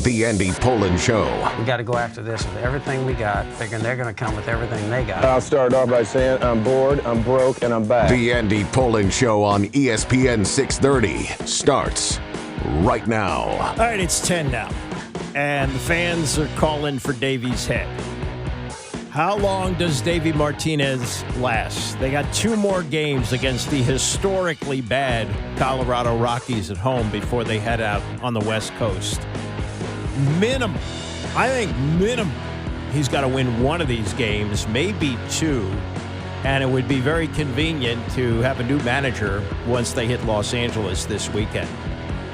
The Andy Pollin Show. We got to go after this with everything we got, figuring they're going to come with everything they got. I'll start off by saying I'm bored, I'm broke, and I'm back. The Andy Pollin Show on ESPN 630 starts right now. All right, it's 10 now, and the fans are calling for Davey's head. How long does Davey Martinez last? They got 2 more games against the historically bad Colorado Rockies at home before they head out on the West Coast. Minimum. I think minimum. He's got to win one of these games, maybe 2. And it would be very convenient to have a new manager once they hit Los Angeles this weekend.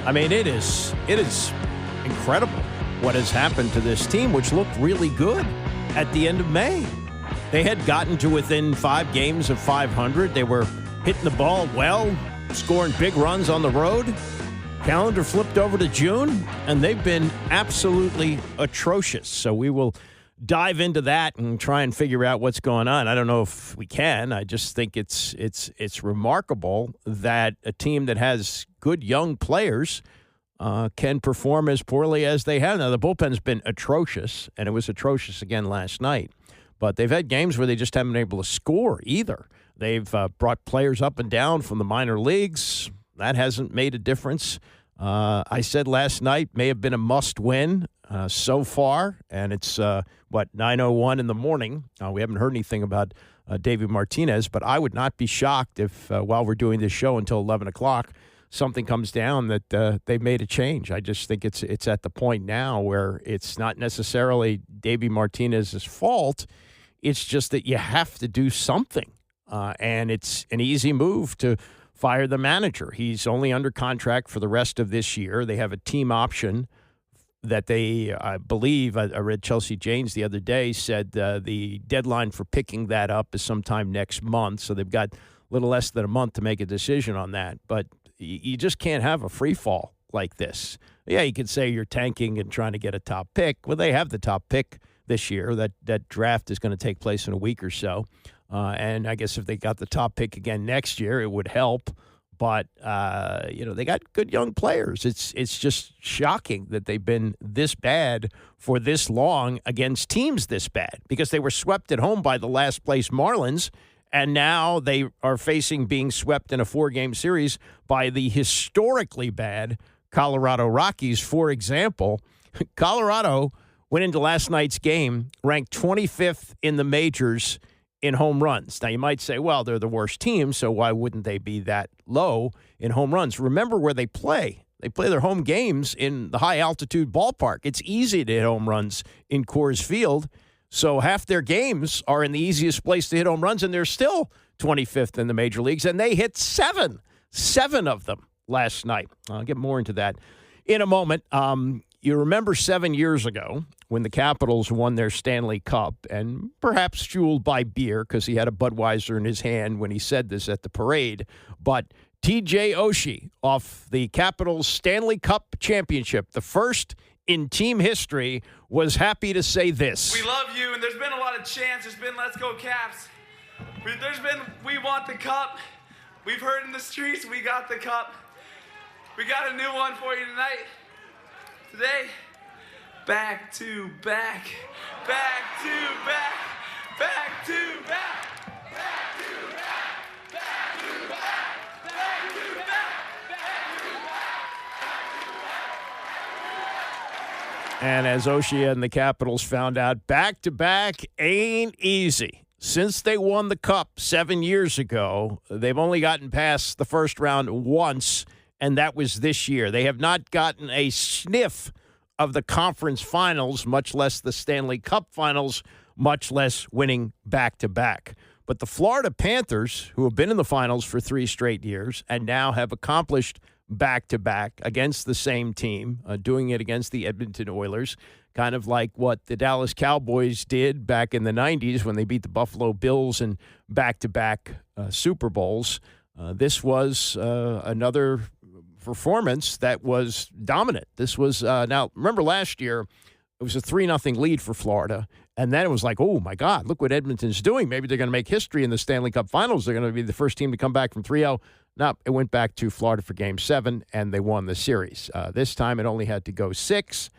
I mean, it is incredible what has happened to this team, which looked really good at the end of May. They had gotten to within 5 games of 500. They were hitting the ball well, scoring big runs on the road. Calendar flipped over to June, and they've been absolutely atrocious. So we will dive into that and try and figure out what's going on. I don't know if we can. I just think it's remarkable that a team that has good young players can perform as poorly as they have. Now, the bullpen's been atrocious, and it was atrocious again last night. But they've had games where they just haven't been able to score either. They've brought players up and down from the minor leagues. That hasn't made a difference. I said last night may have been a must-win so far, and it's, 9:01 in the morning. We haven't heard anything about Davey Martinez, but I would not be shocked if, while we're doing this show until 11 o'clock, something comes down that they made a change. I just think it's at the point now where it's not necessarily Davey Martinez's fault. It's just that you have to do something, and it's an easy move to fire the manager. He's only under contract for the rest of this year. They have a team option that they, I believe, I read Chelsea Janes the other day, said the deadline for picking that up is sometime next month. So they've got a little less than a month to make a decision on that. But you just can't have a free fall like this. Yeah, you could say you're tanking and trying to get a top pick. Well, they have the top pick this year. That draft is going to take place in a week or so. And I guess if they got the top pick again next year, it would help. But, they got good young players. It's just shocking that they've been this bad for this long against teams this bad, because they were swept at home by the last-place Marlins, and now they are facing being swept in a 4-game series by the historically bad Colorado Rockies. For example, Colorado went into last night's game ranked 25th in the majors in home runs. Now, you might say, well, they're the worst team, so why wouldn't they be that low in home runs? Remember where they play. They play their home games in the high-altitude ballpark. It's easy to hit home runs in Coors Field, so half their games are in the easiest place to hit home runs, and they're still 25th in the major leagues, and they hit 7 of them last night. I'll get more into that in a moment. You remember 7 years ago when the Capitals won their Stanley Cup, and perhaps fueled by beer because he had a Budweiser in his hand when he said this at the parade, but T.J. Oshie off the Capitals Stanley Cup championship, the first in team history, was happy to say this. We love you, and there's been a lot of chants. There's been let's go Caps. There's been we want the cup. We've heard in the streets we got the cup. We got a new one for you tonight. Today, back to back, back to back, back to back, back to back, back to back, back to back, back to back. And as Oshie and the Capitals found out, back-to-back ain't easy. Since they won the Cup 7 years ago, they've only gotten past the first round once, and that was this year. They have not gotten a sniff of the conference finals, much less the Stanley Cup finals, much less winning back-to-back. But the Florida Panthers, who have been in the finals for 3 straight years and now have accomplished back-to-back against the same team, doing it against the Edmonton Oilers, kind of like what the Dallas Cowboys did back in the 90s when they beat the Buffalo Bills in back-to-back Super Bowls. This was another performance that was dominant. This was, now, remember last year, it was a 3-0 lead for Florida, and then it was like, oh, my God, look what Edmonton's doing. Maybe they're going to make history in the Stanley Cup Finals. They're going to be the first team to come back from 3-0. No, it went back to Florida for Game 7, and they won the series. This time it only had to go 6.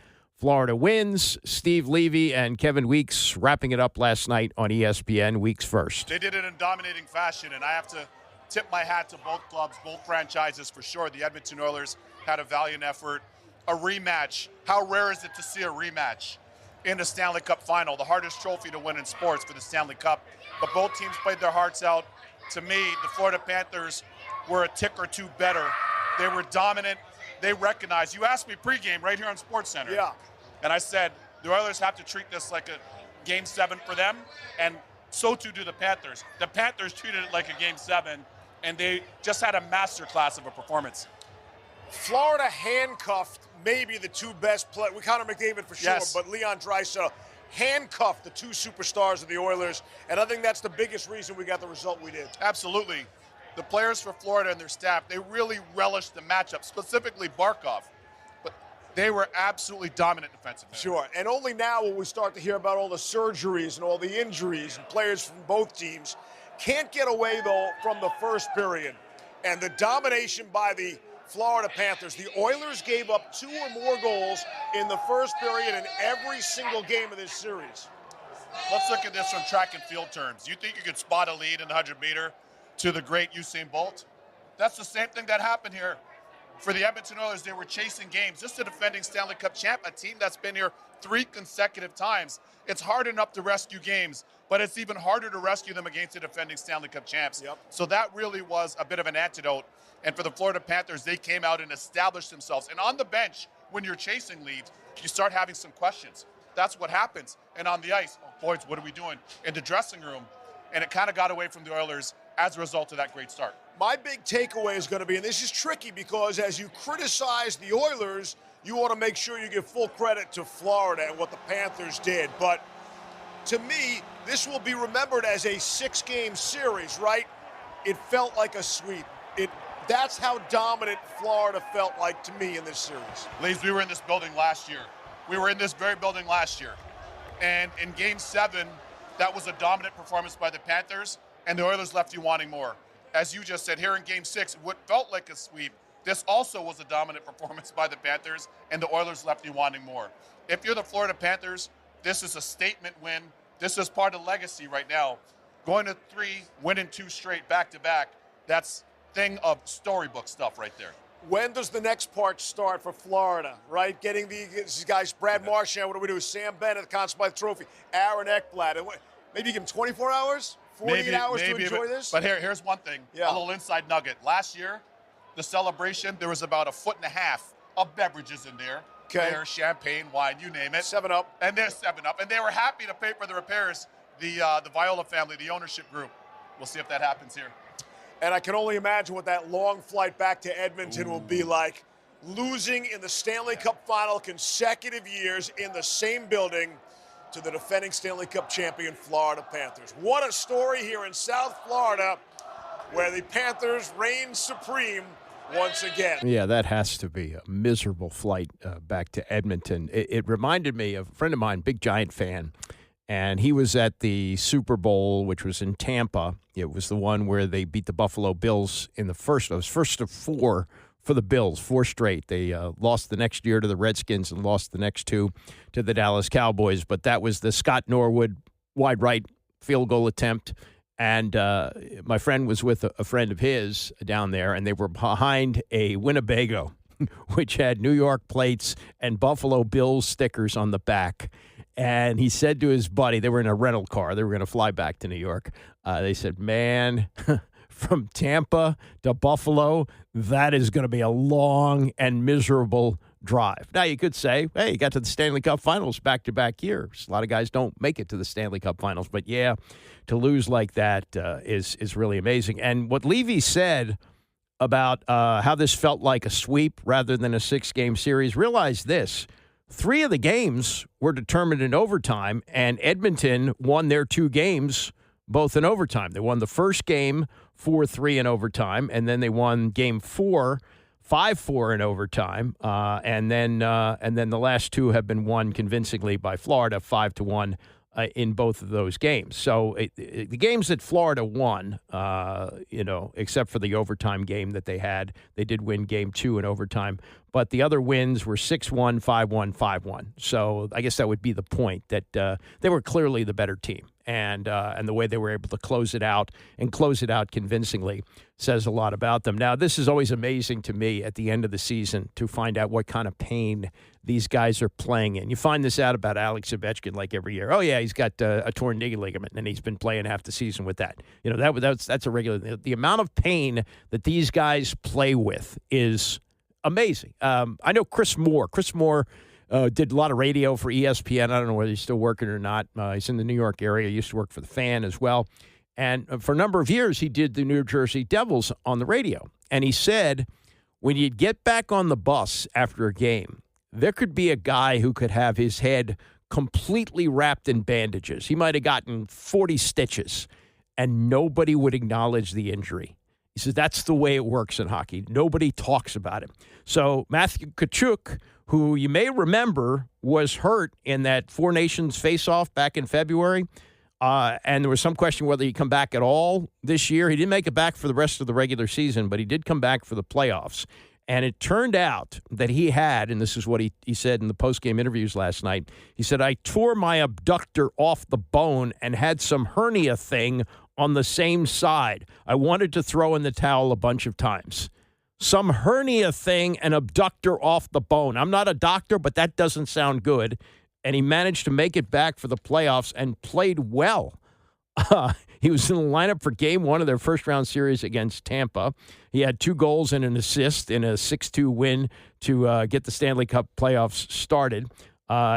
Florida wins. Steve Levy and Kevin Weeks wrapping it up last night on ESPN. Weeks first. They did it in dominating fashion, and I have to tip my hat to both clubs, both franchises for sure. The Edmonton Oilers had a valiant effort. A rematch. How rare is it to see a rematch in the Stanley Cup final? The hardest trophy to win in sports for the Stanley Cup. But both teams played their hearts out. To me, the Florida Panthers were a tick or two better. They were dominant. They recognized. You asked me pregame right here on SportsCenter. Yeah. And I said, the Oilers have to treat this like a Game 7 for them, and so too do the Panthers. The Panthers treated it like a Game 7, and they just had a masterclass of a performance. Florida handcuffed maybe the two best players. Connor McDavid for sure, Yes. but Leon Draisaitl handcuffed the two superstars of the Oilers, and I think that's the biggest reason we got the result we did. Absolutely. The players for Florida and their staff, they really relished the matchup, specifically Barkov. But they were absolutely dominant defensively. Sure, and only now will we start to hear about all the surgeries and all the injuries, and players from both teams can't get away, though, from the first period. And the domination by the Florida Panthers. The Oilers gave up 2 or more goals in the first period in every single game of this series. Let's look at this from track and field terms. You think you could spot a lead in the 100-meter to the great Usain Bolt? That's the same thing that happened here. For the Edmonton Oilers, they were chasing games. This is a defending Stanley Cup champ, a team that's been here 3 consecutive times. It's hard enough to rescue games, but it's even harder to rescue them against the defending Stanley Cup champs. Yep. So that really was a bit of an antidote. And for the Florida Panthers, they came out and established themselves. And on the bench, when you're chasing leads, you start having some questions. That's what happens. And on the ice, oh, boys, what are we doing? In the dressing room. And it kind of got away from the Oilers as a result of that great start. My big takeaway is going to be, and this is tricky because as you criticize the Oilers, you want to make sure you give full credit to Florida and what the Panthers did. But to me, this will be remembered as a 6-game series, right? It felt like a sweep. That's how dominant Florida felt like to me in this series. Lees, we were in this building last year. We were in this very building last year. And in Game 7, that was a dominant performance by the Panthers, and the Oilers left you wanting more. As you just said, here in Game 6, what felt like a sweep, this also was a dominant performance by the Panthers, and the Oilers left you wanting more. If you're the Florida Panthers, this is a statement win. This is part of legacy right now. Going to 3, winning 2 straight back-to-back, that's thing of storybook stuff right there. When does the next part start for Florida, right? Getting these guys, Brad Marchand, what do we do? Sam Bennett, the Conn Smythe Trophy, Aaron Ekblad. And maybe give him 24 hours, 48 hours to enjoy this? But here's one thing, a little inside nugget. Last year, the celebration, there was about 1.5 feet of beverages in there. Okay. Beer, champagne, wine, you name it. 7-Up. And there's 7-Up. And they were happy to pay for the repairs, the Viola family, the ownership group. We'll see if that happens here. And I can only imagine what that long flight back to Edmonton will be like. Losing in the Stanley Cup final consecutive years in the same building to the defending Stanley Cup champion Florida Panthers. What a story here in South Florida where the Panthers reign supreme once again. Yeah, that has to be a miserable flight back to Edmonton. It reminded me of a friend of mine, big Giant fan, and he was at the Super Bowl, which was in Tampa. It was the one where they beat the Buffalo Bills in the first. It was first of 4 for the Bills, 4 straight. They lost the next year to the Redskins and lost the next 2 to the Dallas Cowboys. But that was the Scott Norwood wide right field goal attempt. And my friend was with a friend of his down there, and they were behind a Winnebago, which had New York plates and Buffalo Bills stickers on the back. And he said to his buddy, they were in a rental car. They were going to fly back to New York. They said, man, from Tampa to Buffalo, that is going to be a long and miserable drive. Now, you could say, hey, you got to the Stanley Cup Finals back-to-back years. A lot of guys don't make it to the Stanley Cup Finals. But, yeah, to lose like that is really amazing. And what Levy said about how this felt like a sweep rather than a 6-game series, realize this. 3 of the games were determined in overtime, and Edmonton won their 2 games both in overtime. They won the first game 4-3 in overtime, and then they won game 4 5-4 in overtime, and then the last 2 have been won convincingly by Florida 5-1 in both of those games. So the games that Florida won, except for the overtime game that they had, they did win game 2 in overtime. But the other wins were 6-1, 5-1, 5-1. So I guess that would be the point, that they were clearly the better team. And the way they were able to close it out convincingly says a lot about them. Now, this is always amazing to me at the end of the season to find out what kind of pain these guys are playing in. You find this out about Alex Ovechkin like every year. Oh, yeah, he's got a torn knee ligament, and he's been playing half the season with that. That's a regular. The amount of pain that these guys play with is amazing. I know Chris Moore. Chris Moore did a lot of radio for ESPN. I don't know whether he's still working or not. He's in the New York area. He used to work for the Fan as well. And for a number of years, he did the New Jersey Devils on the radio. And he said, when you get back on the bus after a game, there could be a guy who could have his head completely wrapped in bandages. He might have gotten 40 stitches, and nobody would acknowledge the injury. He says that's the way it works in hockey. Nobody talks about it. So Matthew Tkachuk, who you may remember was hurt in that Four Nations face-off back in February, and there was some question whether he'd come back at all this year. He didn't make it back for the rest of the regular season, but he did come back for the playoffs. And it turned out that he had, and this is what he said in the post-game interviews last night, he said, I tore my abductor off the bone and had some hernia thing on the same side. I wanted to throw in the towel a bunch of times. Some hernia thing and abductor off the bone. I'm not a doctor, but that doesn't sound good. And he managed to make it back for the playoffs and played well. He was in the lineup for game 1 of their first-round series against Tampa. He had 2 goals and an assist in a 6-2 win to get the Stanley Cup playoffs started.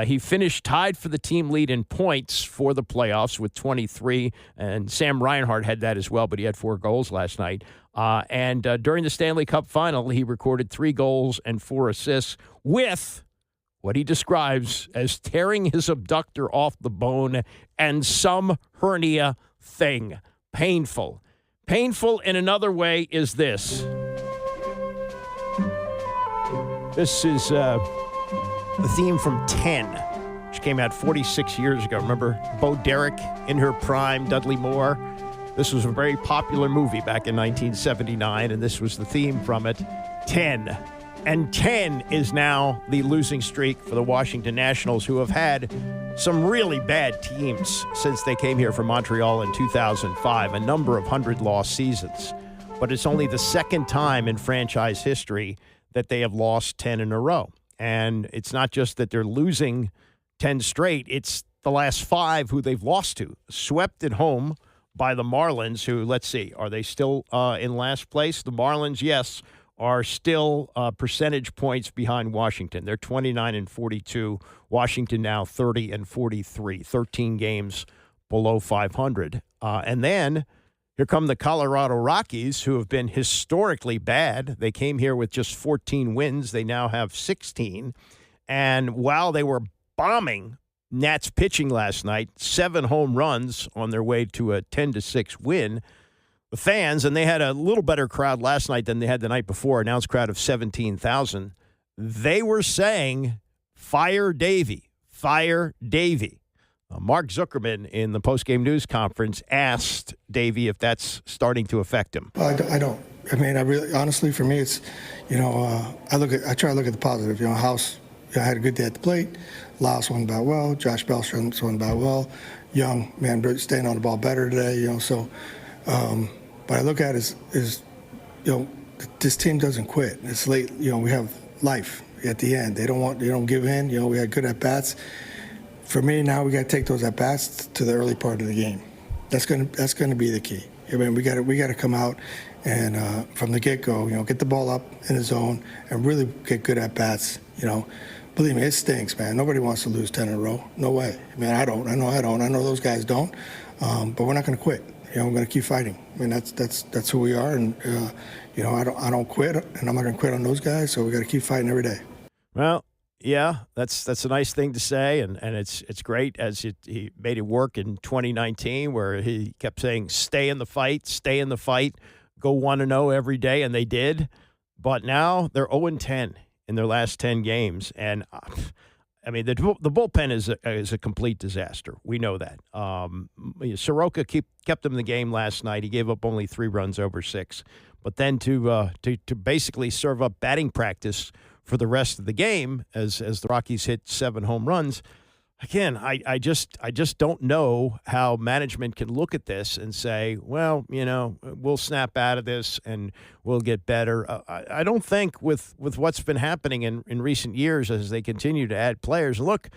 He finished tied for the team lead in points for the playoffs with 23, and Sam Reinhart had that as well, but he had 4 goals last night. And during the Stanley Cup final, he recorded 3 goals and 4 assists with what he describes as tearing his abductor off the bone and some hernia thing. Painful. Painful in another way is this. This is the theme from 10, which came out 46 years ago. Remember Bo Derek in her prime, Dudley Moore? This was a very popular movie back in 1979, and this was the theme from it, 10. And 10 is now the losing streak for the Washington Nationals, who have had some really bad teams since they came here from Montreal in 2005, a number of 100-loss seasons. But it's only the second time in franchise history that they have lost 10 in a row. And it's not just that they're losing 10 straight, it's the last 5 who they've lost to. Swept at home by the Marlins, who, let's see, are they still in last place? The Marlins, yes, are still percentage points behind Washington. They're 29-42. Washington now 30-43, 13 games below 500. And then here come the Colorado Rockies, who have been historically bad. They came here with just 14 wins. They now have 16. And while they were bombing Nats pitching last night, 7 home runs on their way to a 10-6 win, the fans, and they had a little better crowd last night than they had the night before, announced crowd of 17,000. They were saying, fire Davey, fire Davey. Mark Zuckerman in the postgame news conference asked Davey if that's starting to affect him. I don't. I mean, I really, honestly, for me, it's, I try to look at the positive. House had a good day at the plate. Laos won about well. Josh Bellstrom won about well. Young, man, staying on the ball better today, so. What I look at is this team doesn't quit. It's late, we have life at the end. They don't give in. We had good at bats. For me now, we got to take those at bats to the early part of the game. That's gonna be the key. I mean, we got to come out and from the get-go, get the ball up in the zone and really get good at bats. Believe me, it stinks, man. Nobody wants to lose 10 in a row. No way. I mean, I don't. I know I don't. I know those guys don't. But we're not going to quit. We're going to keep fighting. I mean, that's who we are, and I don't quit, and I'm not going to quit on those guys. So we got to keep fighting every day. Well, yeah, that's a nice thing to say, and it's great as he made it work in 2019, where he kept saying, "Stay in the fight, go 1-0 every day," and they did. But now they're 0-10 in their last 10 games, and I mean, the bullpen is a complete disaster. We know that. Soroka kept them in the game last night. He gave up only 3 runs over 6. But then to basically serve up batting practice for the rest of the game as the Rockies hit 7 home runs, again, I just don't know how management can look at this and say, well, we'll snap out of this and we'll get better. I don't think with what's been happening in recent years as they continue to add players. Look,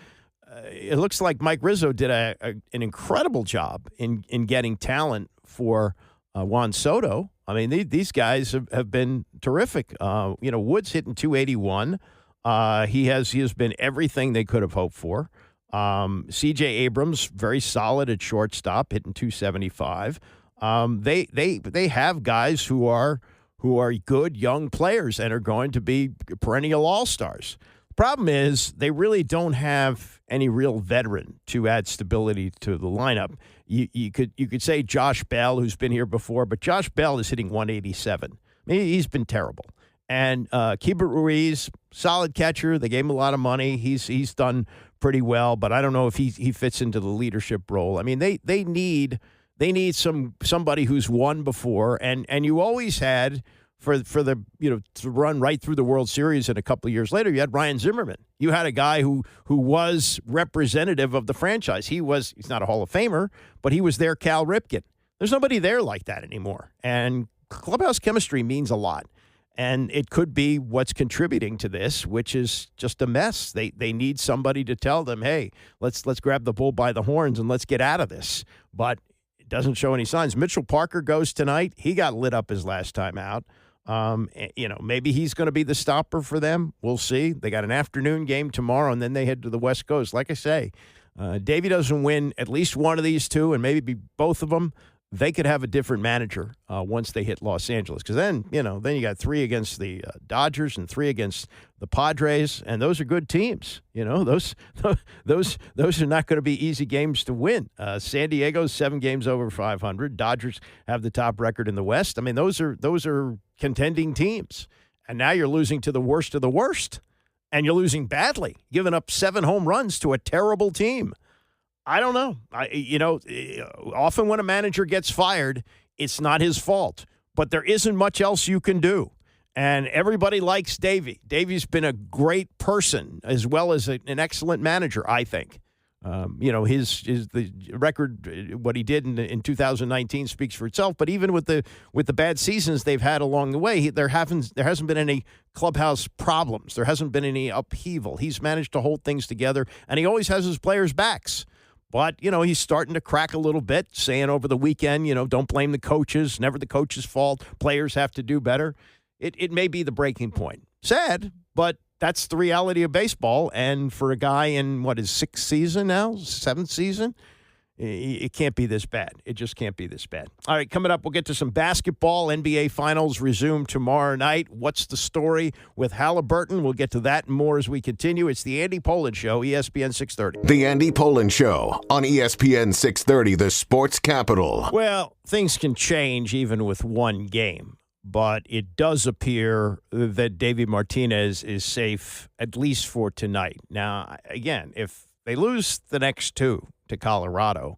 it looks like Mike Rizzo did an incredible job in getting talent for Juan Soto. I mean, these guys have been terrific. Wood's hitting 281. He has been everything they could have hoped for. C.J. Abrams, very solid at shortstop, hitting 275. They have guys who are good young players and are going to be perennial all-stars. The problem is they really don't have any real veteran to add stability to the lineup. You could say Josh Bell, who's been here before, but Josh Bell is hitting 187. I mean, he's been terrible. And Keibert Ruiz, solid catcher. They gave him a lot of money. He's done pretty well, but I don't know if he fits into the leadership role. I mean, they need somebody who's won before, and you always had for the to run right through the World Series, and a couple of years later you had Ryan Zimmerman. You had a guy who was representative of the franchise. He's not a Hall of Famer, but he was their Cal Ripken. There's nobody there like that anymore, and clubhouse chemistry means a lot. And it could be what's contributing to this, which is just a mess. They need somebody to tell them, hey, let's grab the bull by the horns and let's get out of this. But it doesn't show any signs. Mitchell Parker goes tonight. He got lit up his last time out. Maybe he's going to be the stopper for them. We'll see. They got an afternoon game tomorrow, and then they head to the West Coast. Like I say, Davey doesn't win at least one of these two, and maybe both of them. They could have a different manager once they hit Los Angeles, because then you got 3 against the Dodgers and 3 against the Padres, and those are good teams. Those are not going to be easy games to win. San Diego's 7 games over 500. Dodgers have the top record in the West. I mean, those are contending teams, and now you're losing to the worst of the worst, and you're losing badly, giving up 7 home runs to a terrible team. I don't know. Often when a manager gets fired, it's not his fault. But there isn't much else you can do. And everybody likes Davey. Davey's been a great person as well as an excellent manager, I think. The record, what he did in 2019 speaks for itself. But even with the bad seasons they've had along the way, there hasn't been any clubhouse problems. There hasn't been any upheaval. He's managed to hold things together, and he always has his players' backs. But, he's starting to crack a little bit, saying over the weekend, don't blame the coaches, never the coach's fault. Players have to do better. It may be the breaking point. Sad, but that's the reality of baseball. And for a guy in, his 6th season now, 7th season, it can't be this bad. It just can't be this bad. All right, coming up, we'll get to some basketball. NBA Finals resume tomorrow night. What's the story with Haliburton? We'll get to that and more as we continue. It's the Andy Pollin Show, ESPN 630. The Andy Pollin Show on ESPN 630, the sports capital. Well, things can change even with one game, but it does appear that Davey Martinez is safe, at least for tonight. Now, again, if they lose the next 2 to Colorado,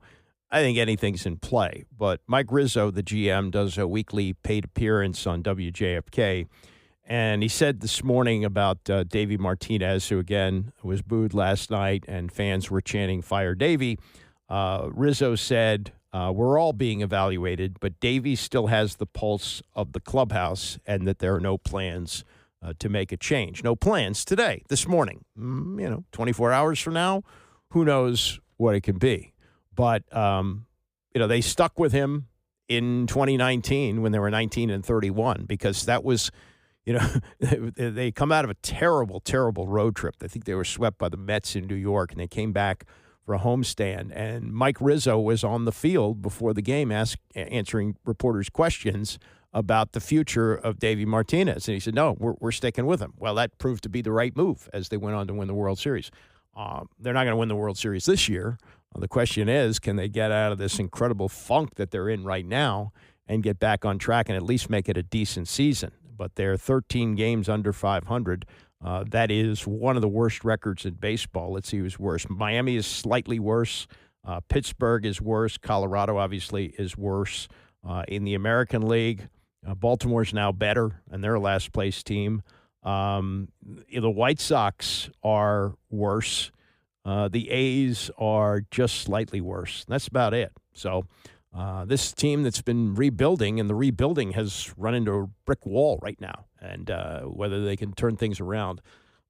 I think anything's in play. But Mike Rizzo, the GM, does a weekly paid appearance on WJFK, and he said this morning about Davey Martinez, who, again, was booed last night, and fans were chanting, "Fire Davey." Rizzo said, we're all being evaluated, but Davey still has the pulse of the clubhouse, and that there are no plans to make a change. No plans today, this morning. 24 hours from now, who knows what it can be. But, they stuck with him in 2019 when they were 19-31, because that was, they come out of a terrible, terrible road trip. I think they were swept by the Mets in New York, and they came back for a homestand. And Mike Rizzo was on the field before the game answering reporters' questions about the future of Davey Martinez. And he said, no, we're sticking with him. Well, that proved to be the right move as they went on to win the World Series. They're not going to win the World Series this year. The question is, can they get out of this incredible funk that they're in right now and get back on track and at least make it a decent season? But they're 13 games under 500. That is one of the worst records in baseball. Let's see who's worse. Miami is slightly worse. Pittsburgh is worse. Colorado, obviously, is worse. In the American League, Baltimore's now better, and they're a last-place team. The White Sox are worse. The A's are just slightly worse. That's about it. So this team that's been rebuilding, and the rebuilding has run into a brick wall right now. And whether they can turn things around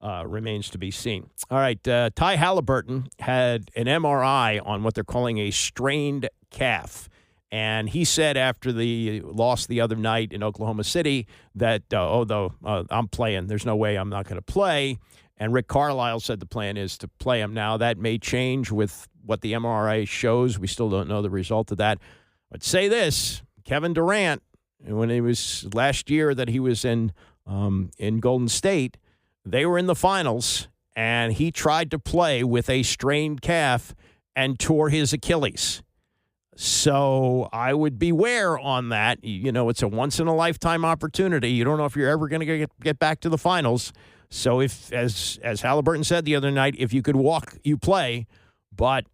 remains to be seen. All right, Ty Haliburton had an MRI on what they're calling a strained calf. And he said after the loss the other night in Oklahoma City that, I'm playing. There's no way I'm not going to play. And Rick Carlisle said the plan is to play him. Now, that may change with what the MRI shows. We still don't know the result of that. But say this, Kevin Durant, when it was last year that he was in Golden State, they were in the finals, and he tried to play with a strained calf and tore his Achilles. So I would beware on that. You know, it's a once-in-a-lifetime opportunity. You don't know if you're ever going to get back to the finals. So if, as Haliburton said the other night, if you could walk, you play. But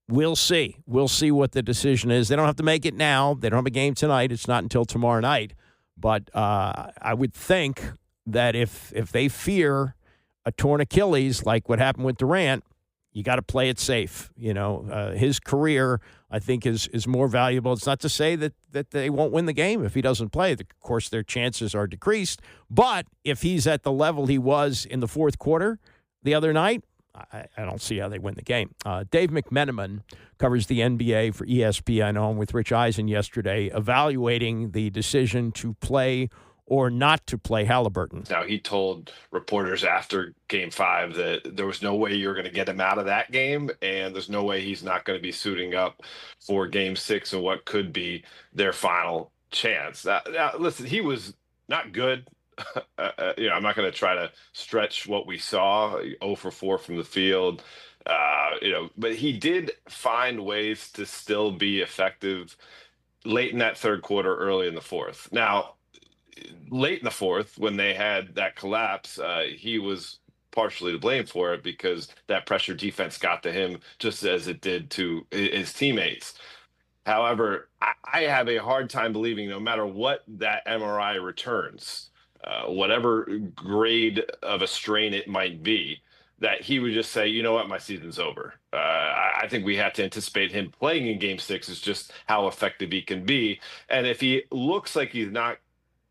we'll see. We'll see what the decision is. They don't have to make it now. They don't have a game tonight. It's not until tomorrow night. But I would think that if they fear a torn Achilles like what happened with Durant, you got to play it safe. You know, his career, I think, is more valuable. It's not to say that they won't win the game if he doesn't play. Of course, their chances are decreased. But if he's at the level he was in the fourth quarter the other night, I don't see how they win the game. Dave McMenamin covers the NBA for ESPN on with Rich Eisen yesterday, evaluating the decision to play or not to play Haliburton. Now, he told reporters after Game 5 that there was no way you were going to get him out of that game, and there's no way he's not going to be suiting up for Game 6 and what could be their final chance. Now listen, he was not good. I'm not going to try to stretch what we saw, 0 for 4 from the field, but he did find ways to still be effective late in that third quarter, early in the fourth. Now, late in the fourth, when they had that collapse, he was partially to blame for it because that pressure defense got to him just as it did to his teammates. However, I have a hard time believing no matter what that MRI returns, whatever grade of a strain it might be, that he would just say, you know what, my season's over. I think we have to anticipate him playing in Game 6 is just how effective he can be. And if he looks like he's not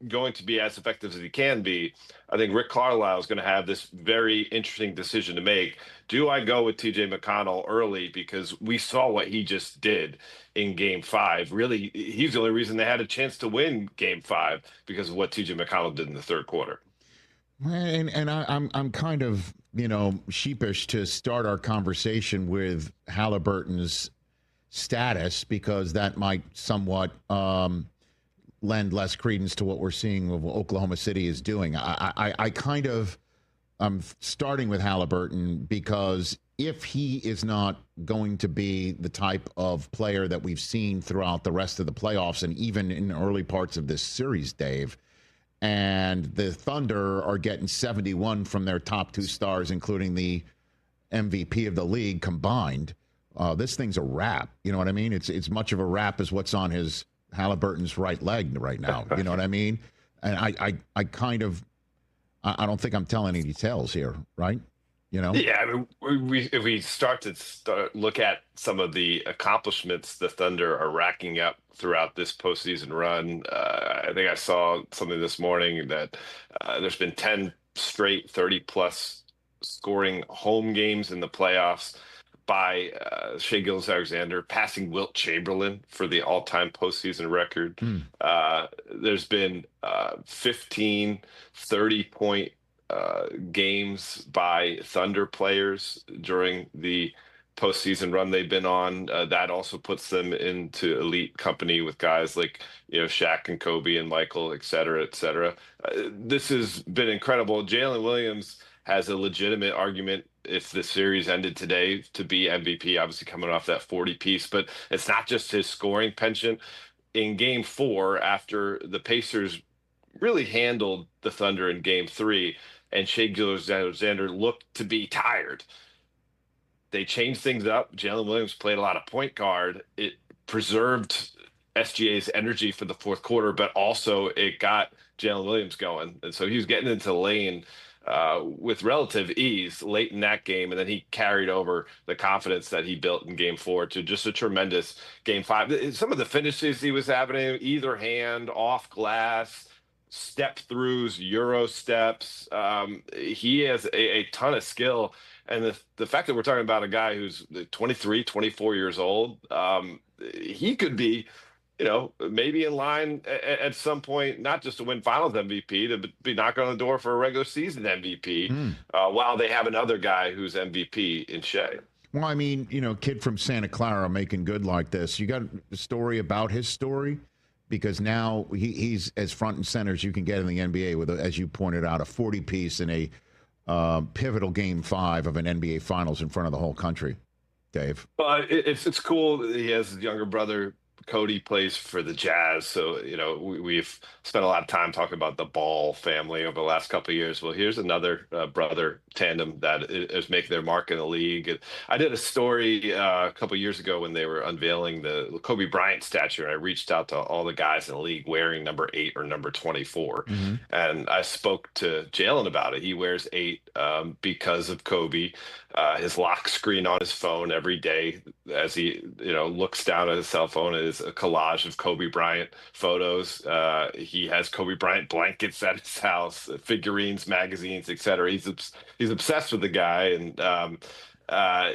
going to be as effective as he can be, I think Rick Carlisle is going to have this very interesting decision to make. Do I go with TJ McConnell early because we saw what he just did in Game 5? Really, he's the only reason they had a chance to win Game 5 because of what TJ McConnell did in the third quarter. And I'm kind of, sheepish to start our conversation with Haliburton's status because that might somewhat lend less credence to what we're seeing of what Oklahoma City is doing. I'm starting with Haliburton because if he is not going to be the type of player that we've seen throughout the rest of the playoffs and even in early parts of this series, Dave, and the Thunder are getting 71 from their top two stars, including the MVP of the league combined, this thing's a wrap. You know what I mean? It's much of a wrap as what's on Haliburton's right leg right now. You know what I mean? And I don't think I'm telling any details here, right? Yeah, I mean, if we start to look at some of the accomplishments the Thunder are racking up throughout this postseason run, I think I saw something this morning that there's been 10 straight 30-plus scoring home games in the playoffs by Shai Gilgeous-Alexander, passing Wilt Chamberlain for the all-time postseason record. There's been 15 30-point games by Thunder players during the postseason run they've been on. That also puts them into elite company with guys like Shaq and Kobe and Michael, et cetera, et cetera. This has been incredible. Jalen Williams has a legitimate argument if the series ended today to be MVP, obviously coming off that 40 piece, but it's not just his scoring penchant. In Game 4, after the Pacers really handled the Thunder in Game 3, and Shai Gilgeous-Alexander looked to be tired. They changed things up. Jalen Williams played a lot of point guard. It preserved SGA's energy for the fourth quarter, but also it got Jalen Williams going. And so he was getting into the lane with relative ease late in that game. And then he carried over the confidence that he built in game 4 to just a tremendous game 5. Some of the finishes he was having, either hand, off glass, step throughs, Euro steps. He has a ton of skill. And the fact that we're talking about a guy who's 23, 24 years old, he could be, maybe in line at some point, not just to win Finals MVP, to be knocking on the door for a regular season MVP, while they have another guy who's MVP in Shai. Well, I mean, kid from Santa Clara making good like this. You got a story about his story? Because now he's as front and center as you can get in the NBA with, as you pointed out, a 40-piece in a pivotal game 5 of an NBA Finals in front of the whole country. Dave? It's cool. He has his younger brother, Cody, plays for the Jazz. So, we've spent a lot of time talking about the Ball family over the last couple of years. Well, here's another brother tandem that is making their mark in the league. And I did a story a couple of years ago when they were unveiling the Kobe Bryant statue. And I reached out to all the guys in the league wearing number 8 or number 24. Mm-hmm. And I spoke to Jalen about it. He wears 8 because of Kobe. His lock screen on his phone every day as he, looks down at his cell phone is a collage of Kobe Bryant photos. He has Kobe Bryant blankets at his house, figurines, magazines, etc. He's obsessed with the guy, and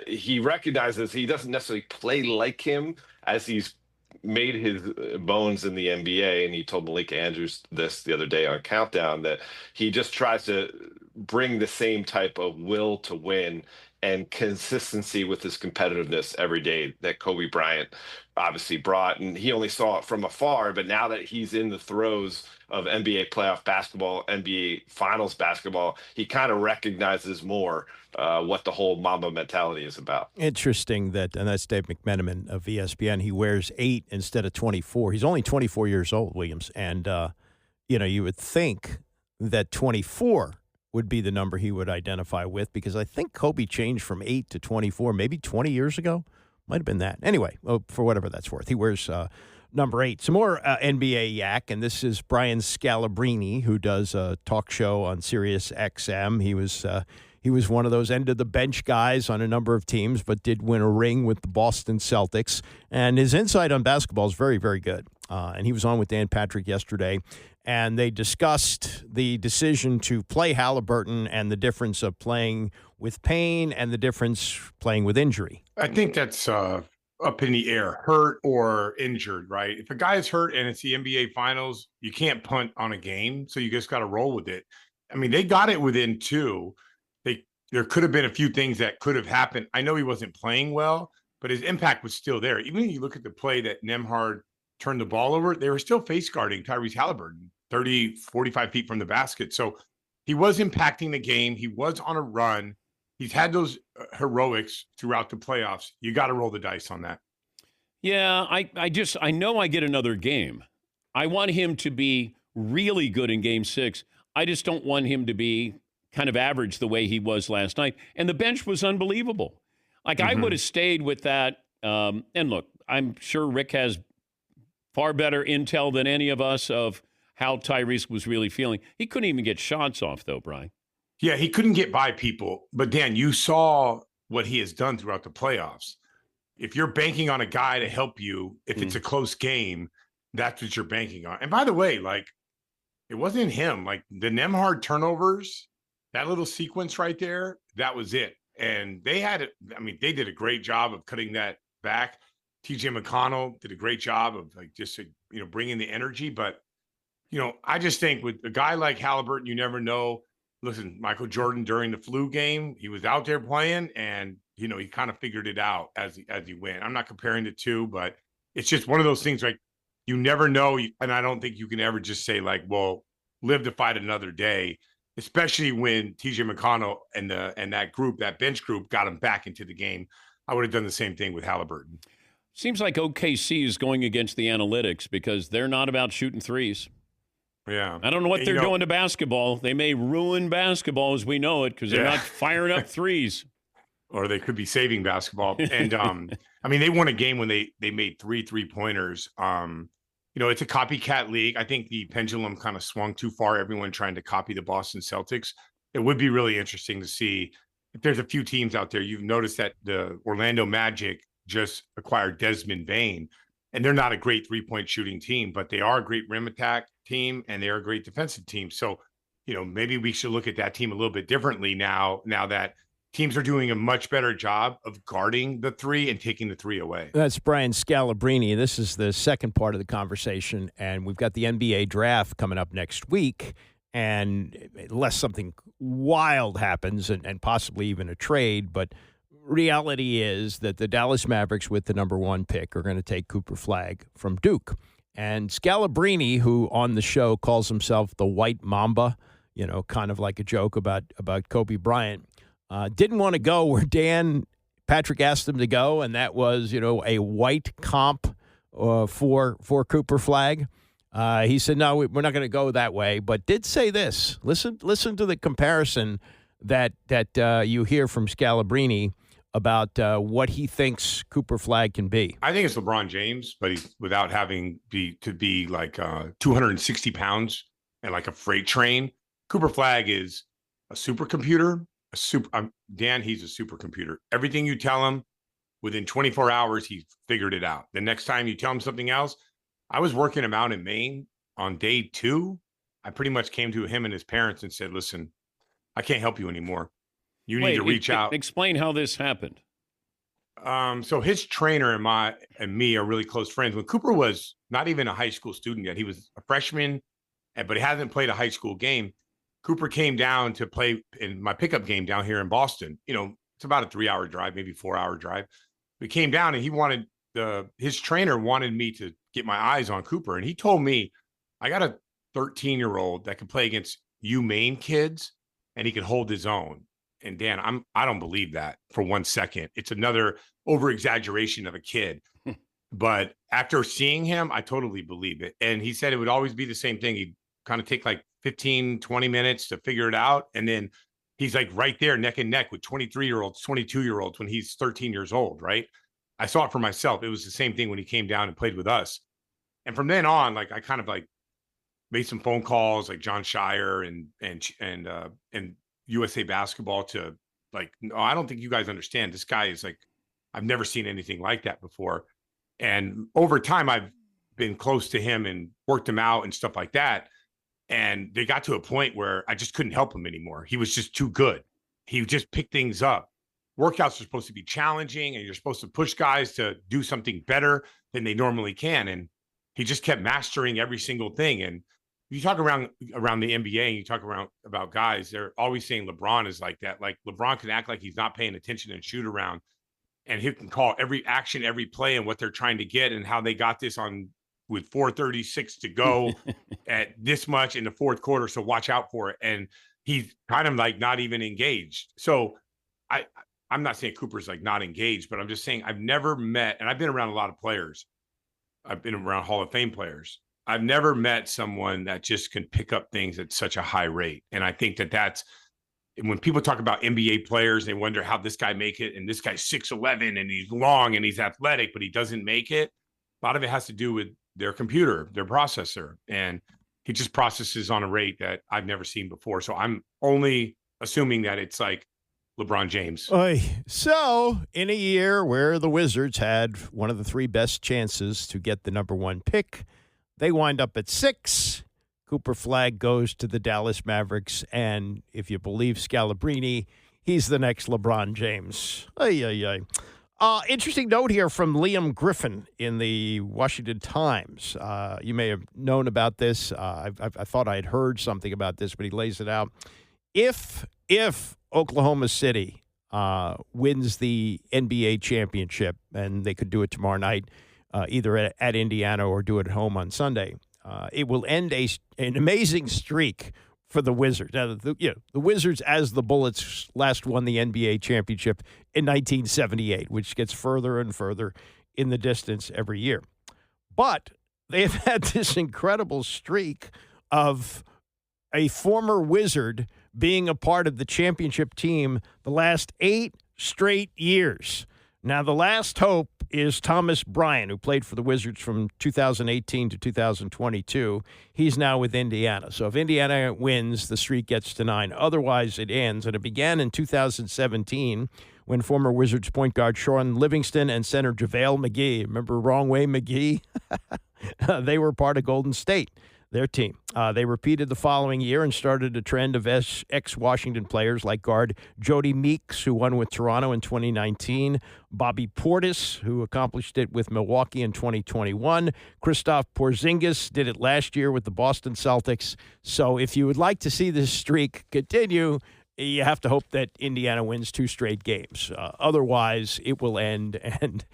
he recognizes he doesn't necessarily play like him as he's made his bones in the NBA. And he told Malika Andrews this the other day on Countdown, that he just tries to bring the same type of will to win and consistency with his competitiveness every day that Kobe Bryant obviously brought. And he only saw it from afar, but now that he's in the throes of NBA playoff basketball, NBA Finals basketball, he kind of recognizes more what the whole Mamba mentality is about. Interesting that, and that's Dave McMenamin of ESPN, he wears 8 instead of 24. He's only 24 years old, Williams, and, you would think that 24 would be the number he would identify with, because I think Kobe changed from 8 to 24 maybe 20 years ago. Might have been that. Anyway, for whatever that's worth, he wears number 8. Some more NBA yak, and this is Brian Scalabrine, who does a talk show on Sirius XM. He was one of those end-of-the-bench guys on a number of teams, but did win a ring with the Boston Celtics. And his insight on basketball is very, very good. And he was on with Dan Patrick yesterday, and they discussed the decision to play Haliburton and the difference of playing with pain and the difference playing with injury. I think that's up in the air, hurt or injured, right? If a guy is hurt and it's the NBA Finals, you can't punt on a game, so you just got to roll with it. I mean, they got it within 2. There could have been a few things that could have happened. I know he wasn't playing well, but his impact was still there. Even when you look at the play that Nembhard turned the ball over, they were still face guarding Tyrese Haliburton 30, 45 feet from the basket. So he was impacting the game. He was on a run. He's had those heroics throughout the playoffs. You got to roll the dice on that. Yeah, I know I get another game. I want him to be really good in game 6. I just don't want him to be kind of average the way he was last night. And the bench was unbelievable. Like, I would have stayed with that. And look, I'm sure Rick has far better intel than any of us of how Tyrese was really feeling. He couldn't even get shots off, though, Brian. Yeah, he couldn't get by people. But, Dan, you saw what he has done throughout the playoffs. If you're banking on a guy to help you, if it's a close game, that's what you're banking on. And by the way, like, it wasn't him. Like, the Nembhard turnovers, that little sequence right there, that was it. And they had it. I mean, they did a great job of cutting that back. TJ McConnell did a great job of, like, just, bringing the energy. But, I just think with a guy like Haliburton, you never know. Listen, Michael Jordan during the flu game, he was out there playing, and, he kind of figured it out as he went. I'm not comparing the two, but it's just one of those things, like, you never know. And I don't think you can ever just say, like, well, live to fight another day, especially when TJ McConnell and that group, that bench group, got him back into the game. I would have done the same thing with Haliburton. Seems like OKC is going against the analytics because they're not about shooting threes. Yeah. I don't know what they're doing to basketball. They may ruin basketball as we know it because they're not firing up threes. Or they could be saving basketball. And, I mean, they won a game when they made 3 3-pointers. It's a copycat league. I think the pendulum kind of swung too far, everyone trying to copy the Boston Celtics. It would be really interesting to see if there's a few teams out there. You've noticed that the Orlando Magic just acquired Desmond Bane, and they're not a great three-point shooting team, but they are a great rim attack team, and they're a great defensive team. So, maybe we should look at that team a little bit differently now that teams are doing a much better job of guarding the three and taking the three away. That's Brian Scalabrine. This is the second part of the conversation, and we've got the NBA draft coming up next week. And unless something wild happens and possibly even a trade, but reality is that the Dallas Mavericks with the number 1 pick are going to take Cooper Flagg from Duke. And Scalabrine, who on the show calls himself the White Mamba, kind of like a joke about Kobe Bryant, didn't want to go where Dan Patrick asked him to go, and that was, a white comp for Cooper Flagg. He said, no, we're not going to go that way, but did say this. Listen to the comparison that you hear from Scalabrine about what he thinks Cooper Flagg can be. I think it's LeBron James, but he's without having to be like 260 pounds and like a freight train. Cooper Flagg is a supercomputer. Dan, he's a supercomputer. Everything you tell him, within 24 hours, he's figured it out. The next time you tell him something else, I was working him out in Maine on day 2. I pretty much came to him and his parents and said, listen, I can't help you anymore. You need to reach out. Explain how this happened. So his trainer and me are really close friends. When Cooper was not even a high school student yet, he was a freshman, but he hasn't played a high school game. Cooper came down to play in my pickup game down here in Boston. It's about a 3-hour drive, maybe 4-hour drive. We came down and his trainer wanted me to get my eyes on Cooper. And he told me, I got a 13-year-old that can play against UMaine kids and he can hold his own. And Dan, I don't believe that for 1 second. It's another over exaggeration of a kid. But after seeing him, I totally believe it. And he said it would always be the same thing. He'd kind of take like 15, 20 minutes to figure it out. And then he's like right there neck and neck with 23-year-olds, 22-year-olds when he's 13 years old, right? I saw it for myself. It was the same thing when he came down and played with us. And from then on, like I kind of like made some phone calls like John Shire and USA Basketball to like, no, I don't think you guys understand. This guy is like, I've never seen anything like that before. And over time, I've been close to him and worked him out and stuff like that. And they got to a point where I just couldn't help him anymore. He was just too good. He just picked things up. Workouts are supposed to be challenging and you're supposed to push guys to do something better than they normally can. And he just kept mastering every single thing. And you talk around the NBA and you talk about guys, they're always saying LeBron is like that. Like LeBron can act like he's not paying attention and shoot around, and he can call every action, every play and what they're trying to get and how they got this on with 4:36 to go at this much in the fourth quarter. So watch out for it. And he's kind of like not even engaged. So I'm not saying Cooper's like not engaged, but I'm just saying I've never met, and I've been around a lot of players. I've been around Hall of Fame players. I've never met someone that just can pick up things at such a high rate. And I think that's when people talk about NBA players, they wonder how this guy make it. And this guy's 6'11" and he's long and he's athletic, but he doesn't make it. A lot of it has to do with their computer, their processor. And he just processes on a rate that I've never seen before. So I'm only assuming that it's like LeBron James. So in a year where the Wizards had one of the 3 best chances to get the number 1 pick, they wind up at 6. Cooper Flagg goes to the Dallas Mavericks, and if you believe Scalabrine, he's the next LeBron James. Interesting note here from Liam Griffin in the Washington Times. You may have known about this. I thought I had heard something about this, but he lays it out. If Oklahoma City wins the NBA championship, and they could do it tomorrow night, either at Indiana or do it at home on Sunday, it will end an amazing streak for the Wizards. Now, the Wizards, as the Bullets, last won the NBA championship in 1978, which gets further and further in the distance every year. But they've had this incredible streak of a former Wizard being a part of the championship team the last 8 straight years. Now, the last hope is Thomas Bryant, who played for the Wizards from 2018 to 2022. He's now with Indiana. So if Indiana wins, the streak gets to 9. Otherwise, it ends. And it began in 2017 when former Wizards point guard Sean Livingston and center JaVale McGee, remember Wrong Way McGee? They were part of Golden State, their team. They repeated the following year and started a trend of ex-Washington players like guard Jody Meeks, who won with Toronto in 2019, Bobby Portis, who accomplished it with Milwaukee in 2021, Kristaps Porzingis did it last year with the Boston Celtics. So if you would like to see this streak continue, you have to hope that Indiana wins 2 straight games. Otherwise, it will end. And,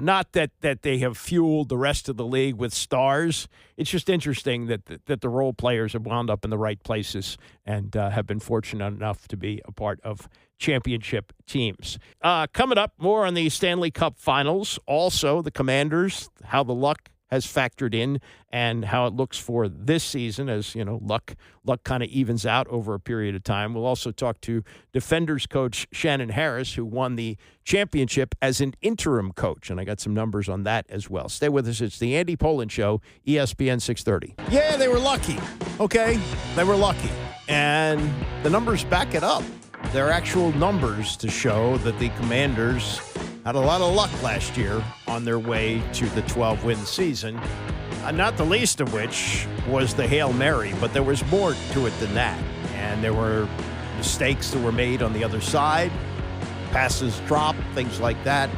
not that they have fueled the rest of the league with stars. It's just interesting that the role players have wound up in the right places and have been fortunate enough to be a part of championship teams. Coming up, more on the Stanley Cup Finals. Also, the Commanders, how the luck has factored in and how it looks for this season as, luck kind of evens out over a period of time. We'll also talk to Defenders coach Shannon Harris, who won the championship as an interim coach, and I got some numbers on that as well. Stay with us. It's the Andy Pollin Show, ESPN 630. Yeah, they were lucky. Okay, they were lucky. And the numbers back it up. There are actual numbers to show that the Commanders had a lot of luck last year on their way to the 12-win season, not the least of which was the Hail Mary, but there was more to it than that. And there were mistakes that were made on the other side, passes dropped, things like that.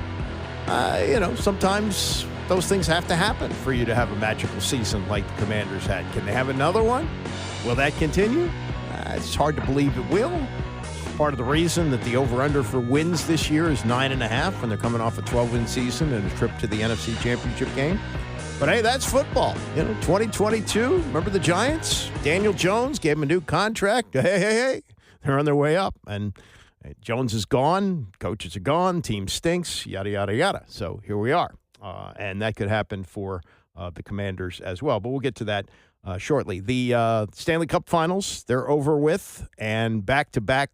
Sometimes those things have to happen for you to have a magical season like the Commanders had. Can they have another one? Will that continue? It's hard to believe it will. Part of the reason that the over-under for wins this year is 9.5 when they're coming off a 12-win season and a trip to the NFC Championship game. But, hey, that's football. 2022, remember the Giants? Daniel Jones gave him a new contract. Hey. They're on their way up. And Jones is gone. Coaches are gone. Team stinks. Yada, yada, yada. So here we are. And that could happen for the Commanders as well. But we'll get to that shortly. The Stanley Cup Finals, they're over with. And back-to-back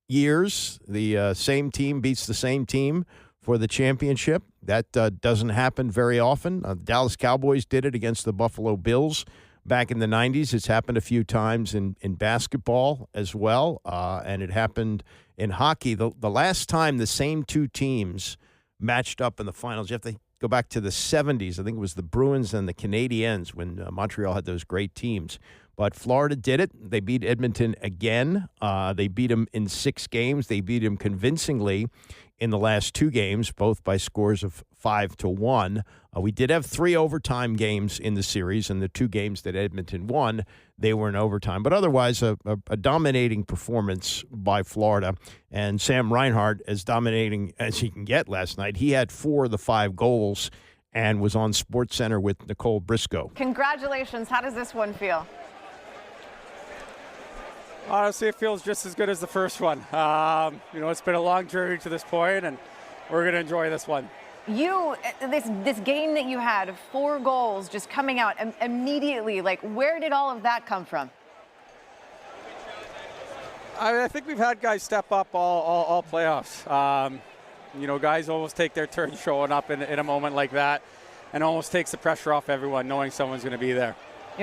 years, the same team beats the same team for the championship. That doesn't happen very often. The Dallas Cowboys did it against the Buffalo Bills back in the 90s. It's happened a few times in basketball as well, and it happened in hockey. The last time the same 2 teams matched up in the finals, you have to go back to the 70s. I think it was the Bruins and the Canadiens when Montreal had those great teams. But Florida did it. They beat Edmonton again. They beat them in 6 games. They beat them convincingly in the last 2 games, both by scores of 5-1. We did have 3 overtime games in the series, and the 2 games that Edmonton won, they were in overtime. But otherwise, a dominating performance by Florida. And Sam Reinhart, as dominating as he can get last night, he had 4 of the 5 goals and was on SportsCenter with Nicole Briscoe. Congratulations. How does this one feel? Honestly, it feels just as good as the first one. It's been a long journey to this point, and we're going to enjoy this one. This game that you had, 4 goals just coming out immediately, where did all of that come from? I think we've had guys step up all playoffs. Guys almost take their turn showing up in a moment like that, and almost takes the pressure off everyone knowing someone's going to be there.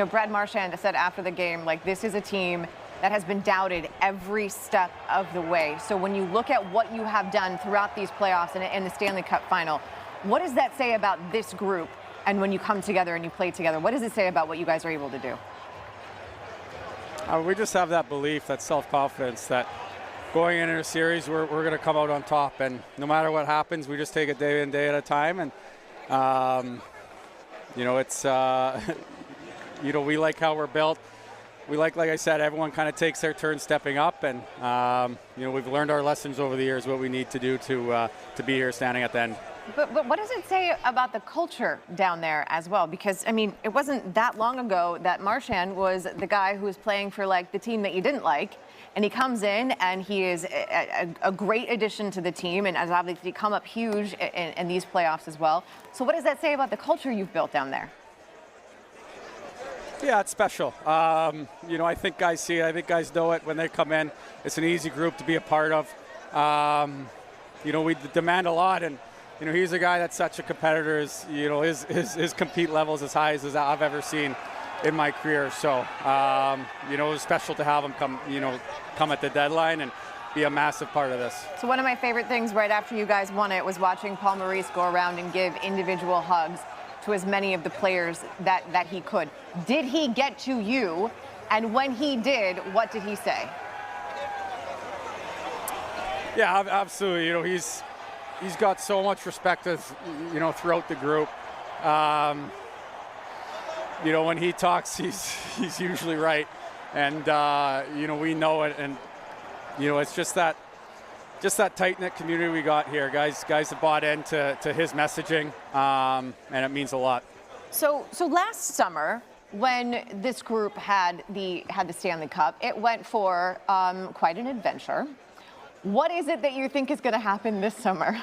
Brad Marchand said after the game, this is a team that has been doubted every step of the way. So when you look at what you have done throughout these playoffs and the Stanley Cup final, what does that say about this group? And when you come together and you play together, what does it say about what you guys are able to do? We just have that belief, that self-confidence that going into a series, we're going to come out on top. And no matter what happens, we just take it day in, day at a time. And, it's, we like how we're built. We like I said, everyone kind of takes their turn stepping up, and we've learned our lessons over the years, what we need to do to be here standing at the end. But what does it say about the culture down there as well? Because, it wasn't that long ago that Marchand was the guy who was playing for, the team that you didn't like, and he comes in, and he is a great addition to the team, and has obviously come up huge in these playoffs as well. So what does that say about the culture you've built down there? Yeah, it's special. I think guys see it. I think guys know it when they come in. It's an easy group to be a part of. We demand a lot, and he's a guy that's such a competitor. His compete level is as high as I've ever seen in my career. So, it was special to have him come at the deadline and be a massive part of this. So one of my favorite things right after you guys won it was watching Paul Maurice go around and give individual hugs to as many of the players that he could. Did he get to you? And when he did, what did he say? Yeah, absolutely. He's got so much respect throughout the group. When he talks, he's usually right. And, we know it. And, it's just that tight-knit community we got here. Guys have bought into his messaging, and it means a lot. So last summer, when this group had the Stanley Cup, it went for quite an adventure. What is it that you think is going to happen this summer?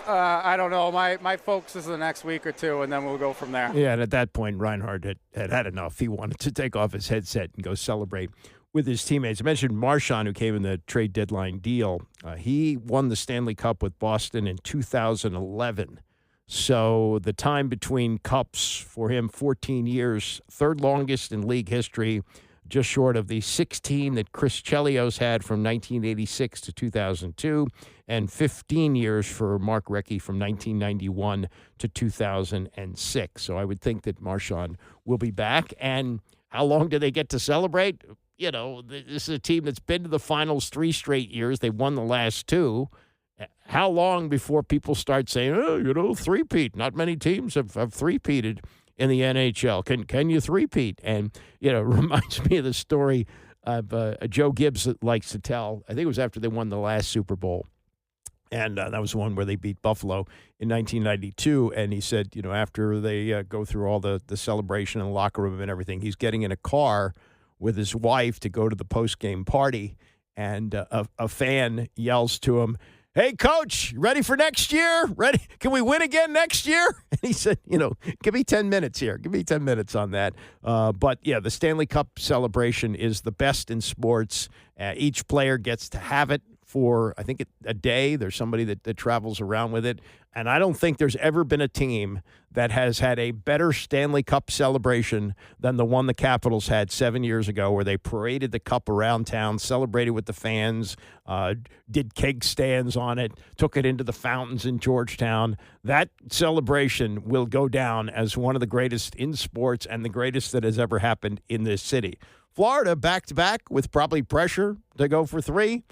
I don't know. My focus is the next week or two, and then we'll go from there. Yeah, and at that point, Reinhart had enough. He wanted to take off his headset and go celebrate with his teammates. I mentioned Marchand, who came in the trade deadline deal. He won the Stanley Cup with Boston in 2011. So the time between cups for him, 14 years, third longest in league history, just short of the 16 that Chris Chelios had from 1986 to 2002, and 15 years for Mark Recchi from 1991 to 2006. So I would think that Marchand will be back. And how long do they get to celebrate? This is a team that's been to the finals 3 straight years. They won the last 2. How long before people start saying, three-peat? Not many teams have three-peated in the NHL. Can you three-peat? And, it reminds me of the story of Joe Gibbs likes to tell. I think it was after they won the last Super Bowl. And that was the one where they beat Buffalo in 1992. And he said, after they go through all the celebration in the locker room and everything, he's getting in a car with his wife to go to the post-game party. And a fan yells to him, "Hey, Coach, ready for next year? Ready? Can we win again next year?" And he said, give me 10 minutes here. Give me 10 minutes on that. But, yeah, the Stanley Cup celebration is the best in sports. Each player gets to have it for, I think, a day. There's somebody that travels around with it. And I don't think there's ever been a team that has had a better Stanley Cup celebration than the one the Capitals had 7 years ago, where they paraded the cup around town, celebrated with the fans, did keg stands on it, took it into the fountains in Georgetown. That celebration will go down as one of the greatest in sports and the greatest that has ever happened in this city. Florida, back-to-back with probably pressure to go for 3.